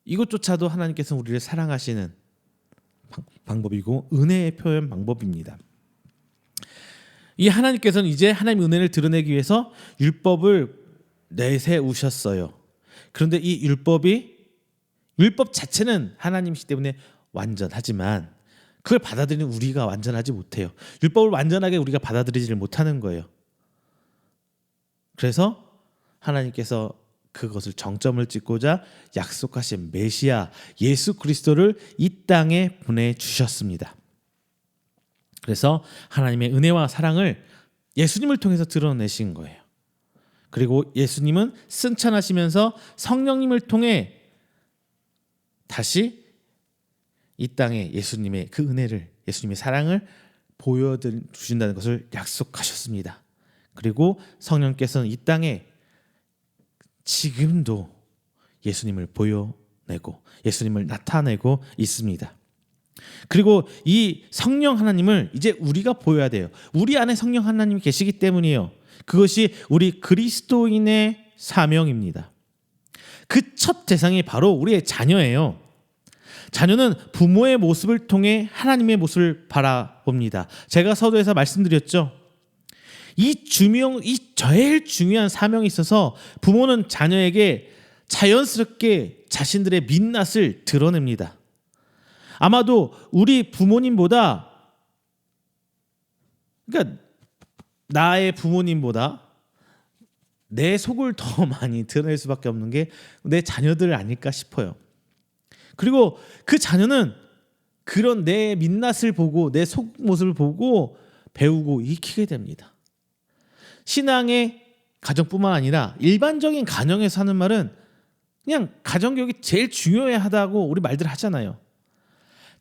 이것조차도 하나님께서 우리를 사랑하시는 방법이고 은혜의 표현 방법입니다. 이 하나님께서는 이제 하나님의 은혜를 드러내기 위해서 율법을 내세우셨어요. 그런데 이 율법 자체는 하나님이시기 때문에 완전하지만 그걸 받아들이는 우리가 완전하지 못해요. 율법을 완전하게 우리가 받아들이지를 못하는 거예요. 그래서 하나님께서 그것을 정점을 찍고자 약속하신 메시아 예수 그리스도를 이 땅에 보내주셨습니다. 그래서 하나님의 은혜와 사랑을 예수님을 통해서 드러내신 거예요. 그리고 예수님은 승천하시면서 성령님을 통해 다시 이 땅에 예수님의 그 은혜를, 예수님의 사랑을 보여주신다는 것을 약속하셨습니다. 그리고 성령께서는 이 땅에 지금도 예수님을 보여내고 예수님을 나타내고 있습니다. 그리고 이 성령 하나님을 이제 우리가 보여야 돼요. 우리 안에 성령 하나님이 계시기 때문이에요. 그것이 우리 그리스도인의 사명입니다. 그 첫 대상이 바로 우리의 자녀예요. 자녀는 부모의 모습을 통해 하나님의 모습을 바라봅니다. 제가 서두에서 말씀드렸죠. 이 제일 중요한 사명이 있어서 부모는 자녀에게 자연스럽게 자신들의 민낯을 드러냅니다. 아마도 우리 부모님보다, 그러니까 나의 부모님보다 내 속을 더 많이 드러낼 수밖에 없는 게 내 자녀들 아닐까 싶어요. 그리고 그 자녀는 그런 내 민낯을 보고 내 속 모습을 보고 배우고 익히게 됩니다. 신앙의 가정뿐만 아니라 일반적인 가정에서 하는 말은 그냥 가정교육이 제일 중요하다고 우리 말들 하잖아요.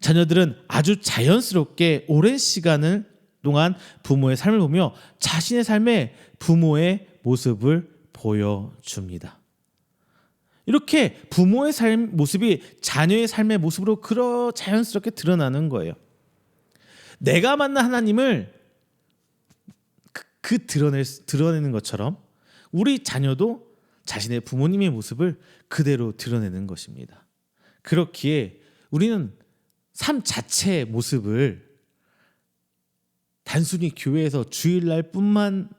자녀들은 아주 자연스럽게 오랜 시간을 동안 부모의 삶을 보며 자신의 삶에 부모의 모습을 보여줍니다. 이렇게 부모의 삶 모습이 자녀의 삶의 모습으로 자연스럽게 드러나는 거예요. 내가 만난 하나님을 드러내는 것처럼 우리 자녀도 자신의 부모님의 모습을 그대로 드러내는 것입니다. 그렇기에 우리는 삶 자체의 모습을 단순히 교회에서 주일날뿐만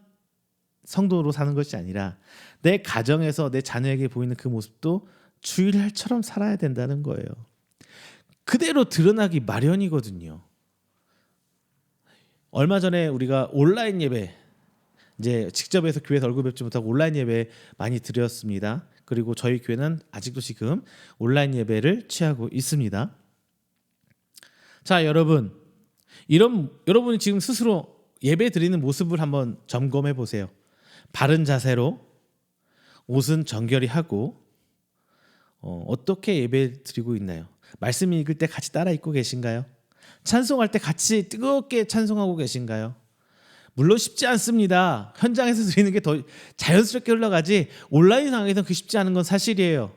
성도로 사는 것이 아니라 내 가정에서 내 자녀에게 보이는 그 모습도 주일날처럼 살아야 된다는 거예요. 그대로 드러나기 마련이거든요. 얼마 전에 우리가 온라인 예배, 이제 직접 해서 교회에서 얼굴 뵙지 못하고 온라인 예배 많이 드렸습니다. 그리고 저희 교회는 아직도 지금 온라인 예배를 취하고 있습니다. 자, 여러분이 지금 스스로 예배 드리는 모습을 한번 점검해 보세요. 바른 자세로 옷은 정결히 하고 어떻게 예배 드리고 있나요? 말씀 읽을 때 같이 따라 읽고 계신가요? 찬송할 때 같이 뜨겁게 찬송하고 계신가요? 물론 쉽지 않습니다. 현장에서 드리는 게 더 자연스럽게 흘러가지 온라인 상황에서는 그 쉽지 않은 건 사실이에요.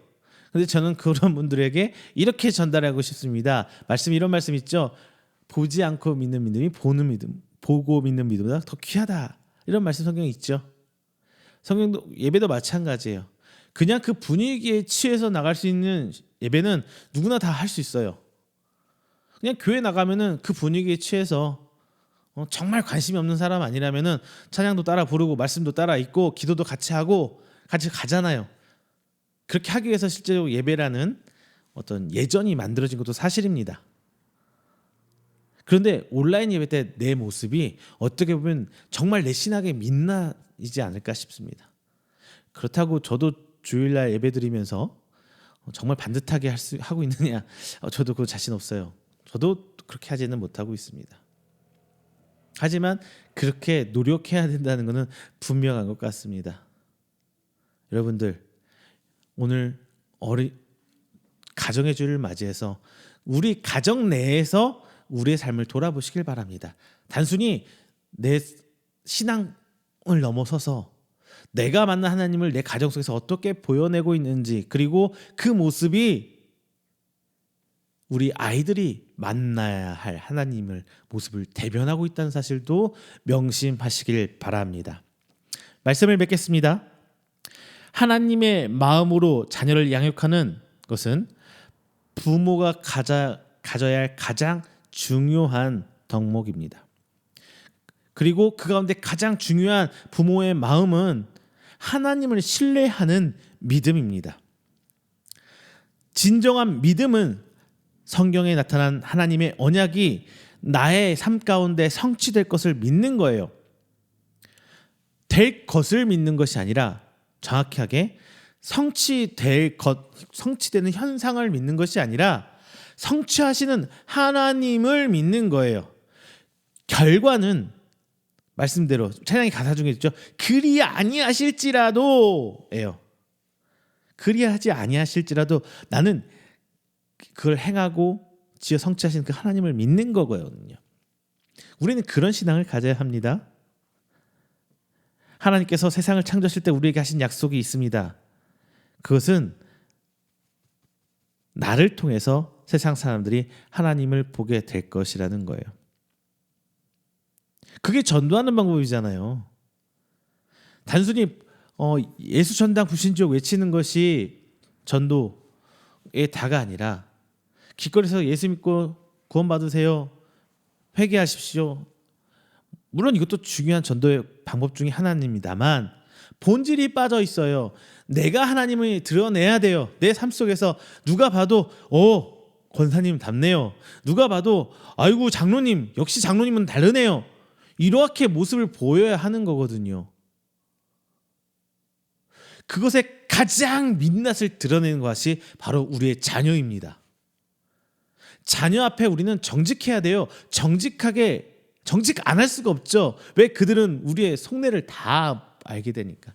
그런데 저는 그런 분들에게 이렇게 전달하고 싶습니다. 이런 말씀 있죠. 보지 않고 믿는 믿음이 보고 믿는 믿음보다 더 귀하다. 이런 말씀 성경에 있죠. 성경도 예배도 마찬가지예요. 그냥 그 분위기에 취해서 나갈 수 있는 예배는 누구나 다 할 수 있어요. 그냥 교회 나가면은 그 분위기에 취해서 정말 관심이 없는 사람 아니라면은 찬양도 따라 부르고 말씀도 따라 읽고 기도도 같이 하고 같이 가잖아요. 그렇게 하기 위해서 실제로 예배라는 어떤 예전이 만들어진 것도 사실입니다. 그런데 온라인 예배 때 내 모습이 어떻게 보면 정말 내 신앙의 민낯이지 않을까 싶습니다. 그렇다고 저도 주일날 예배 드리면서 정말 반듯하게 하고 있느냐, 저도 그 자신 없어요. 저도 그렇게 하지는 못하고 있습니다. 하지만 그렇게 노력해야 된다는 것은 분명한 것 같습니다. 여러분들, 오늘 가정의 주일을 맞이해서 우리 가정 내에서 우리의 삶을 돌아보시길 바랍니다. 단순히 내 신앙을 넘어서서 내가 만난 하나님을 내 가정 속에서 어떻게 보여내고 있는지, 그리고 그 모습이 우리 아이들이 만나야 할 하나님을 모습을 대변하고 있다는 사실도 명심하시길 바랍니다. 말씀을 맺겠습니다. 하나님의 마음으로 자녀를 양육하는 것은 부모가 가져야 할 가장 중요한 덕목입니다. 그리고 그 가운데 가장 중요한 부모의 마음은 하나님을 신뢰하는 믿음입니다. 진정한 믿음은 성경에 나타난 하나님의 언약이 나의 삶 가운데 성취될 것을 믿는 거예요. 될 것을 믿는 것이 아니라 정확하게 성취되는 현상을 믿는 것이 아니라 성취하시는 하나님을 믿는 거예요. 결과는 말씀대로 찬양의 가사 중에 있죠. 그리 아니하실지라도예요. 그리하지 아니하실지라도 나는 그걸 행하고 지어 성취하시는 그 하나님을 믿는 거거든요. 우리는 그런 신앙을 가져야 합니다. 하나님께서 세상을 창조하실 때 우리에게 하신 약속이 있습니다. 그것은 나를 통해서 세상 사람들이 하나님을 보게 될 것이라는 거예요. 그게 전도하는 방법이잖아요. 단순히 예수 전당 불신지옥 외치는 것이 전도의 다가 아니라 길거리에서 예수 믿고 구원 받으세요. 회개하십시오. 물론 이것도 중요한 전도의 방법 중에 하나입니다만 본질이 빠져 있어요. 내가 하나님을 드러내야 돼요. 내 삶 속에서 누가 봐도 권사님 닮네요. 누가 봐도 아이고 장로님 역시 장로님은 다르네요. 이렇게 모습을 보여야 하는 거거든요. 그것의 가장 민낯을 드러내는 것이 바로 우리의 자녀입니다. 자녀 앞에 우리는 정직해야 돼요. 정직 안 할 수가 없죠. 왜? 그들은 우리의 속내를 다 알게 되니까.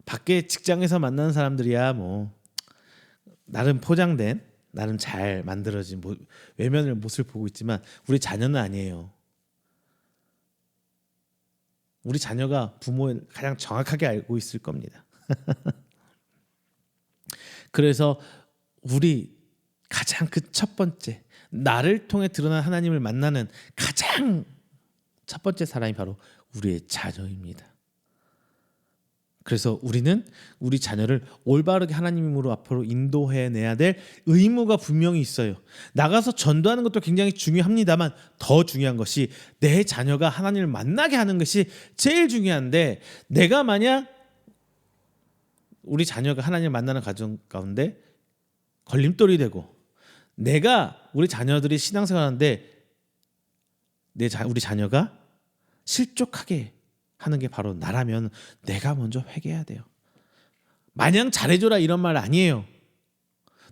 밖에 직장에서 만나는 사람들이야 뭐 나름 포장된, 나름 잘 만들어진 외면을 모습을 보고 있지만 우리 자녀는 아니에요. 우리 자녀가 부모를 가장 정확하게 알고 있을 겁니다. 그래서 우리 가장 그 첫 번째 나를 통해 드러난 하나님을 만나는 가장 첫 번째 사람이 바로 우리의 자녀입니다. 그래서 우리는 우리 자녀를 올바르게 하나님으로 앞으로 인도해내야 될 의무가 분명히 있어요. 나가서 전도하는 것도 굉장히 중요합니다만 더 중요한 것이 내 자녀가 하나님을 만나게 하는 것이 제일 중요한데, 내가 만약 우리 자녀가 하나님을 만나는 과정 가운데 걸림돌이 되고 내가 우리 자녀들이 신앙생활하는데 우리 자녀가 실족하게 하는 게 바로 나라면 내가 먼저 회개해야 돼요. 마냥 잘해줘라 이런 말 아니에요.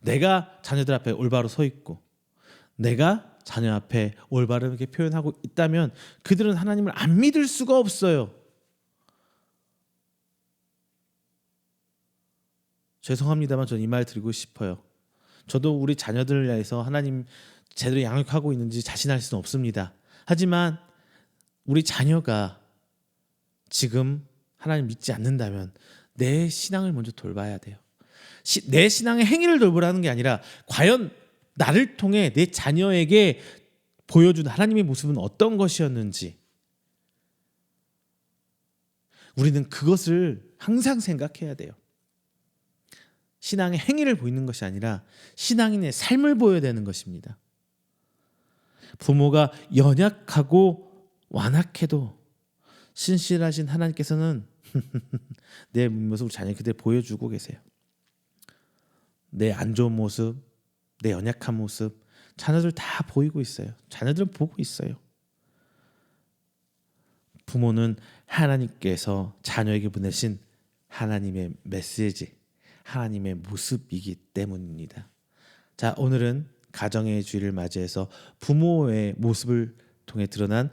내가 자녀들 앞에 올바로 서 있고 내가 자녀 앞에 올바르게 표현하고 있다면 그들은 하나님을 안 믿을 수가 없어요. 죄송합니다만 저는 이 말 드리고 싶어요. 저도 우리 자녀들을 위해서 하나님 제대로 양육하고 있는지 자신할 수는 없습니다. 하지만 우리 자녀가 지금 하나님 믿지 않는다면 내 신앙을 먼저 돌봐야 돼요. 내 신앙의 행위를 돌보라는 게 아니라 과연 나를 통해 내 자녀에게 보여준 하나님의 모습은 어떤 것이었는지 우리는 그것을 항상 생각해야 돼요. 신앙의 행위를 보이는 것이 아니라 신앙인의 삶을 보여야 되는 것입니다. 부모가 연약하고 완악해도 신실하신 하나님께서는 내 모습을 자녀 그대로 보여주고 계세요. 내 안 좋은 모습, 내 연약한 모습 자녀들 다 보이고 있어요. 자녀들은 보고 있어요. 부모는 하나님께서 자녀에게 보내신 하나님의 메시지, 하나님의 모습이기 때문입니다. 자, 오늘은 가정의 주일을 맞이해서 부모의 모습을 통해 드러난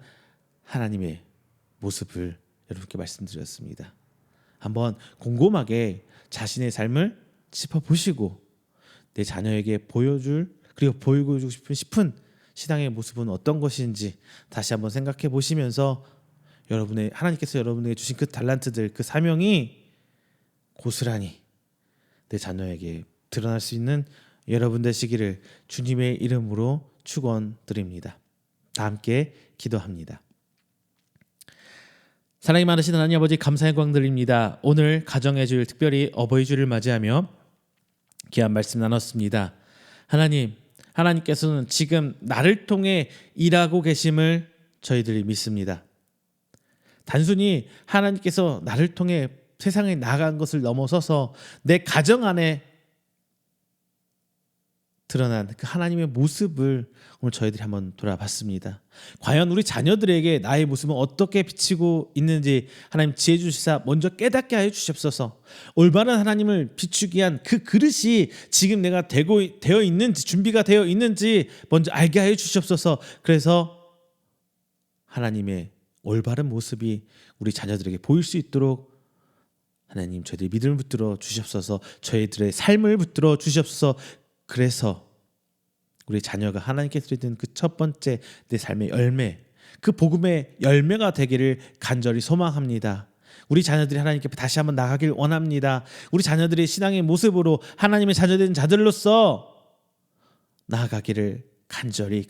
하나님의 모습을 여러분께 말씀드렸습니다. 한번 곰곰하게 자신의 삶을 짚어보시고 내 자녀에게 보여줄 그리고 보여주고 싶은 신앙의 모습은 어떤 것인지 다시 한번 생각해 보시면서 하나님께서 여러분에게 주신 그 달란트들, 그 사명이 고스란히 내 자녀에게 드러날 수 있는 여러분 되시기를 주님의 이름으로 축원드립니다. 다 함께 기도합니다. 사랑이 많으신 하나님 아버지, 감사의 영광 드립니다. 오늘 가정의 주일, 특별히 어버이 주일을 맞이하며 귀한 말씀 나눴습니다. 하나님께서는 지금 나를 통해 일하고 계심을 저희들이 믿습니다. 단순히 하나님께서 나를 통해 세상에 나간 것을 넘어서서 내 가정 안에 드러난 그 하나님의 모습을 오늘 저희들이 한번 돌아봤습니다. 과연 우리 자녀들에게 나의 모습은 어떻게 비치고 있는지 하나님 지혜 주시사 먼저 깨닫게 하여 주시옵소서. 올바른 하나님을 비추기 위한 그 그릇이 지금 내가 되어 있는지, 준비가 되어 있는지 먼저 알게 하여 주시옵소서. 그래서 하나님의 올바른 모습이 우리 자녀들에게 보일 수 있도록 하나님 저희들의 믿음을 붙들어 주시옵소서. 저희들의 삶을 붙들어 주시옵소서. 그래서 우리 자녀가 하나님께 드리는 그 첫 번째 내 삶의 열매, 그 복음의 열매가 되기를 간절히 소망합니다. 우리 자녀들이 하나님께 다시 한번 나가길 원합니다. 우리 자녀들이 신앙의 모습으로 하나님의 자녀된 자들로서 나아가기를 간절히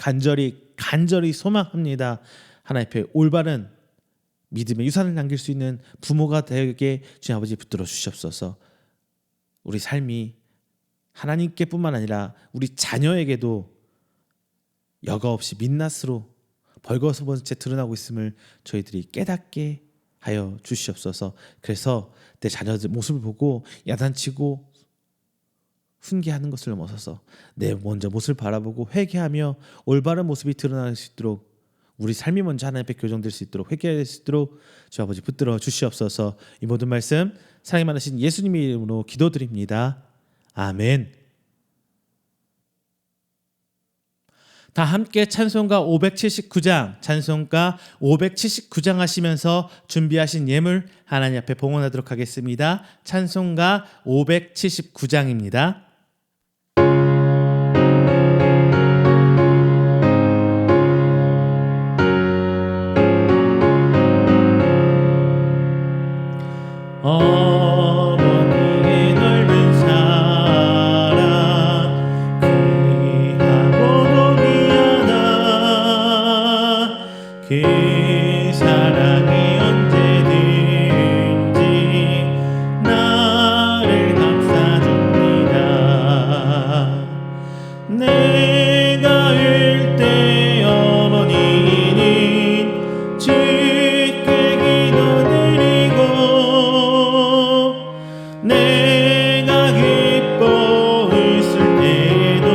소망합니다. 하나님 앞에 올바른 믿음의 유산을 남길 수 있는 부모가 되게 주님 아버지 붙들어 주시옵소서. 우리 삶이 하나님께뿐만 아니라 우리 자녀에게도 여과 없이 민낯으로 벌거벗은 채 드러나고 있음을 저희들이 깨닫게 하여 주시옵소서. 그래서 내 자녀들 모습을 보고 야단치고 훈계하는 것을 넘어서서 내 먼저 모습을 바라보고 회개하며 올바른 모습이 드러날 수 있도록 우리 삶이 먼저 하나님 앞에 교정될 수 있도록 회개할 수 있도록 주 아버지 붙들어 주시옵소서. 이 모든 말씀 사랑이 많으신 예수님의 이름으로 기도드립니다. 아멘. 다 함께 찬송가 579장 하시면서 준비하신 예물 하나님 앞에 봉헌하도록 하겠습니다. 찬송가 579장입니다. 어머니의 넓은 사랑 귀하고도 귀하다. 그 사랑이 언제든지 나를 감싸줍니다. 내가 울 때 어머니는 주께 기도드리고 내가 기뻐 웃을 때에도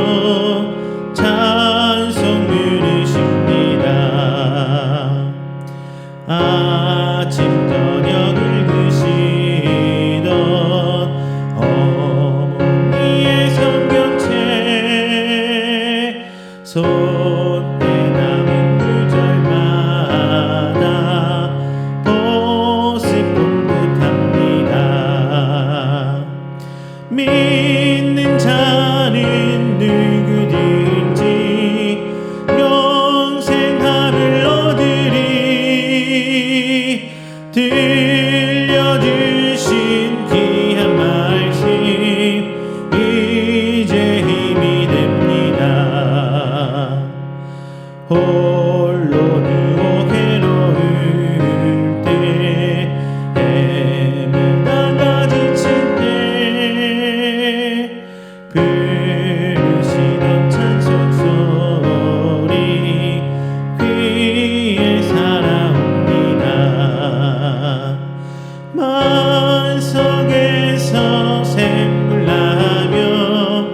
찬송 부르십니다. 아침 저녁을 드시던 어머니의 성경책 손때 남은 구절마다 보습 듯합니다. 믿는 자는 누구든지 영생함을 얻으리. 들려주신 귀한 말씀 이제 힘이 됩니다. 홀로 누워 괴로울 때 헤매다가 지칠 때 부르시던 찬송 소리 귀에 살아옵니다. 만석에서 샘물 나며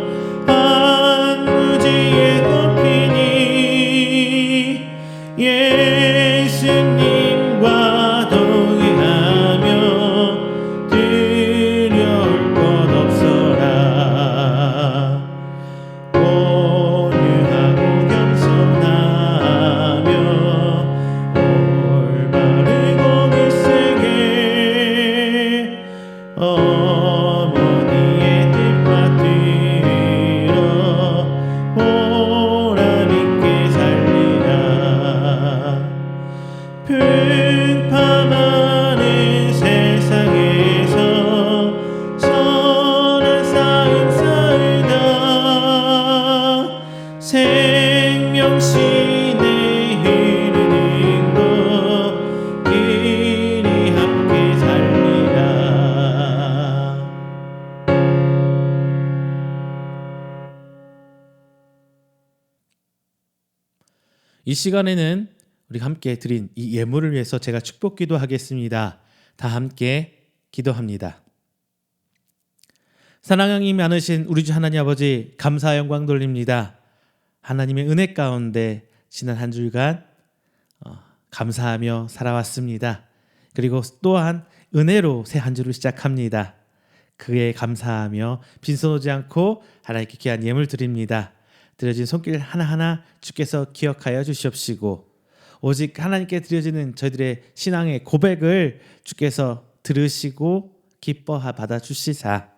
안무지에 꽃피니 예수님과 동행하며 두려울 것 없어라. 온유하고 겸손하며 올바르고 굳세게 어머니의 뜻받들어 보람있게 살리라. 풍파많은 세상에서 선한 삶 살다 생명신의 흐르는 곳 길이 함께 살리라. 이 시간에는 우리가 함께 드린 이 예물을 위해서 제가 축복 기도하겠습니다. 다 함께 기도합니다. 사랑이 많으신 우리 주 하나님 아버지, 감사 영광 돌립니다. 하나님의 은혜 가운데 지난 한 주간 감사하며 살아왔습니다. 그리고 또한 은혜로 새 한 주를 시작합니다. 그에 감사하며 빈손오지 않고 하나님께 귀한 예물 드립니다. 드려진 손길 하나하나 주께서 기억하여 주시옵시고, 오직 하나님께 드려지는 저희들의 신앙의 고백을 주께서 들으시고 기뻐 받아 주시사,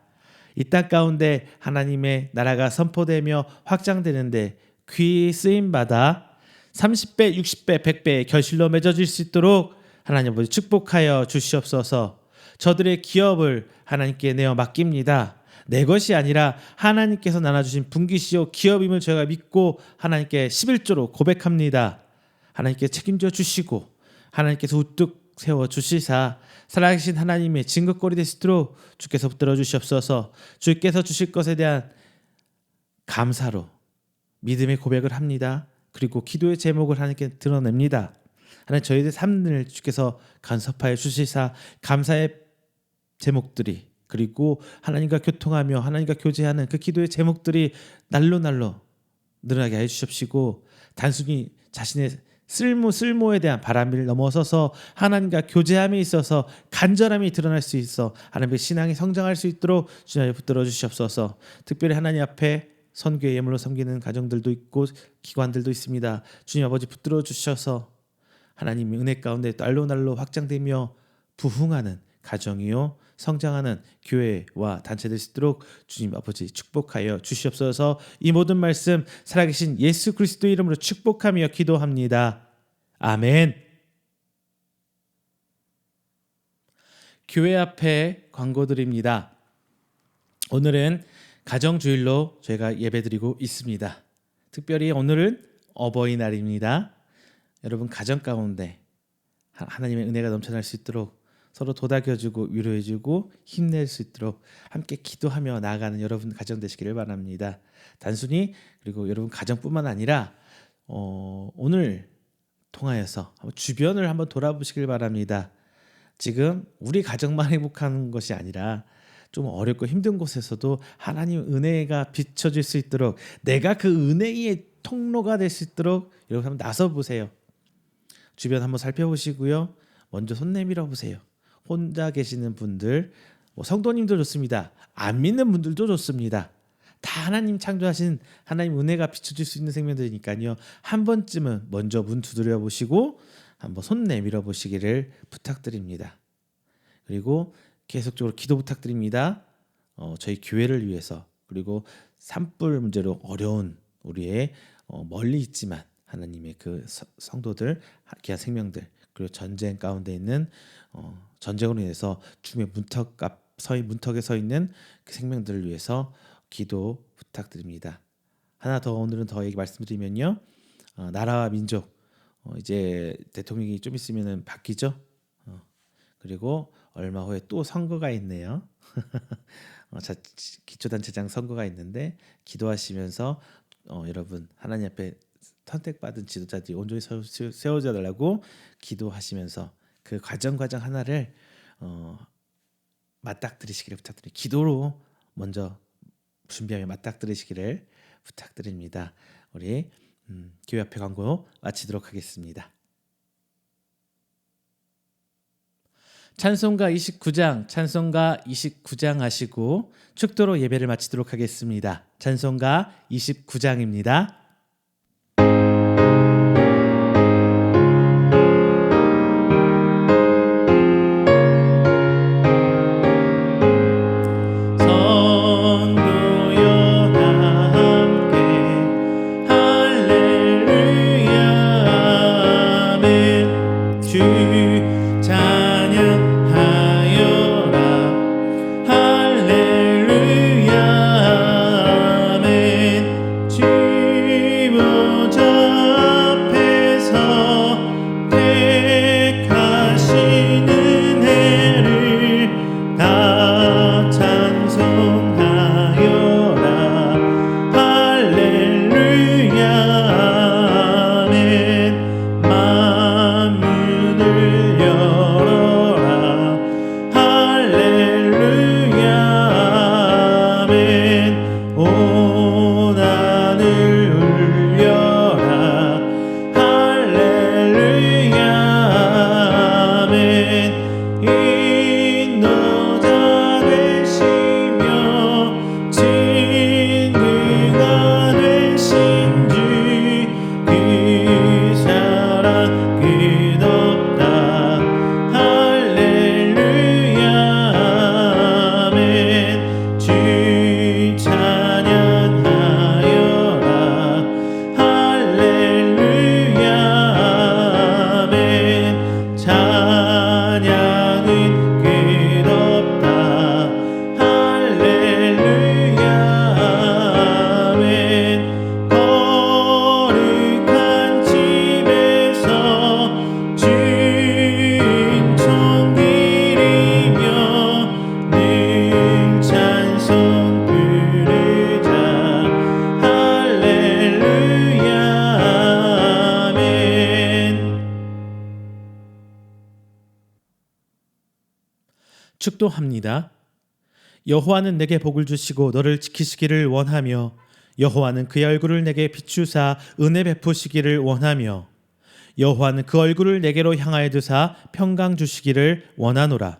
이 땅 가운데 하나님의 나라가 선포되며 확장되는데 귀 쓰임 받아 30배, 60배, 100배의 결실로 맺어질 수 있도록 하나님 아버지 축복하여 주시옵소서. 저들의 기업을 하나님께 내어 맡깁니다. 내 것이 아니라 하나님께서 나눠주신 분기시요 기업임을 저희가 믿고 하나님께 11조로 고백합니다. 하나님께 책임져 주시고 하나님께서 우뚝 세워 주시사, 살아계신 하나님의 증거거리 될 수 있도록 주께서 붙들어 주시옵소서. 주께서 주실 것에 대한 감사로 믿음의 고백을 합니다. 그리고 기도의 제목을 하나님께 드러냅니다. 하나님, 저희의 삶을 주께서 간섭하여 주시사, 감사의 제목들이, 그리고 하나님과 교통하며 하나님과 교제하는 그 기도의 제목들이 날로 늘어나게 해 주십시고, 단순히 자신의 쓸모에 대한 바람을 넘어서서 하나님과 교제함에 있어서 간절함이 드러날 수 있어 하나님의 신앙이 성장할 수 있도록 주님 붙들어 주시옵소서. 특별히 하나님 앞에 선교의 예물로 섬기는 가정들도 있고 기관들도 있습니다. 주님 아버지 붙들어 주셔서 하나님의 은혜 가운데 날로 확장되며 부흥하는 가정이요 성장하는 교회와 단체될 수 있도록 주님 아버지 축복하여 주시옵소서. 이 모든 말씀 살아계신 예수 그리스도의 이름으로 축복하며 기도합니다. 아멘. 교회 앞에 광고드립니다. 오늘은 가정주일로 저희가 예배드리고 있습니다. 특별히 오늘은 어버이날입니다. 여러분 가정 가운데 하나님의 은혜가 넘쳐날 수 있도록 서로 도닥여주고 위로해주고 힘낼 수 있도록 함께 기도하며 나아가는 여러분 가정 되시기를 바랍니다. 단순히 그리고 여러분 가정뿐만 아니라 오늘 통하여서 주변을 한번 돌아보시길 바랍니다. 지금 우리 가정만 행복한 것이 아니라 좀 어렵고 힘든 곳에서도 하나님 은혜가 비춰질 수 있도록, 내가 그 은혜의 통로가 될 수 있도록 여러분 한번 나서 보세요. 주변 한번 살펴보시고요. 먼저 손 내밀어 보세요. 혼자 계시는 분들, 성도님도 좋습니다. 안 믿는 분들도 좋습니다. 다 하나님 창조하신 하나님 은혜가 비춰질 수 있는 생명들이니까요. 한 번쯤은 먼저 문 두드려 보시고 한번 손 내밀어 보시기를 부탁드립니다. 그리고 계속적으로 기도 부탁드립니다. 저희 교회를 위해서, 그리고 산불 문제로 어려운 우리의 멀리 있지만 하나님의 그 성도들, 귀한 생명들, 그리고 전쟁 가운데 있는 전쟁으로 인해서 죽음의 문턱에 서 있는 그 생명들을 위해서 기도 부탁드립니다. 하나 더 오늘은 더 얘기 말씀드리면요, 나라와 민족, 이제 대통령이 좀 있으면은 바뀌죠. 그리고 얼마 후에 또 선거가 있네요. 기초단체장 선거가 있는데 기도하시면서 여러분 하나님 앞에 선택받은 지도자들이 온전히 세워져 달라고 기도하시면서 그 과정 하나를 맞닥뜨리시기를 부탁드립니다. 기도로 먼저 준비하며 맞닥뜨리시기를 부탁드립니다. 우리 교회 앞에 광고 마치도록 하겠습니다. 찬송가 29장 하시고 축도로 예배를 마치도록 하겠습니다. 찬송가 29장입니다. 할렐루야 아멘. 축도합니다. 여호와는 내게 복을 주시고 너를 지키시기를 원하며 여호와는 그의 얼굴을 내게 비추사 은혜 베푸시기를 원하며 여호와는 그 얼굴을 내게로 향하여 두사 평강 주시기를 원하노라.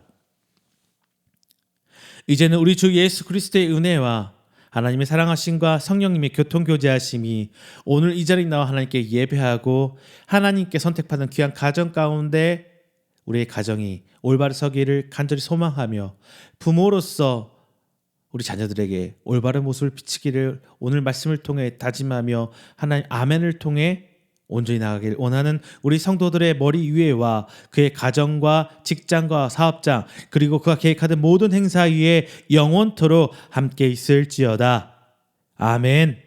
이제는 우리 주 예수 그리스도의 은혜와 하나님의 사랑하심과 성령님의 교통교제하심이 오늘 이 자리에 나와 하나님께 예배하고 하나님께 선택받은 귀한 가정 가운데 우리의 가정이 올바로 서기를 간절히 소망하며 부모로서 우리 자녀들에게 올바른 모습을 비치기를 오늘 말씀을 통해 다짐하며 하나님 아멘을 통해 온전히 나가길 원하는 우리 성도들의 머리 위에와 그의 가정과 직장과 사업장 그리고 그가 계획하는 모든 행사 위에 영원토록 함께 있을지어다. 아멘.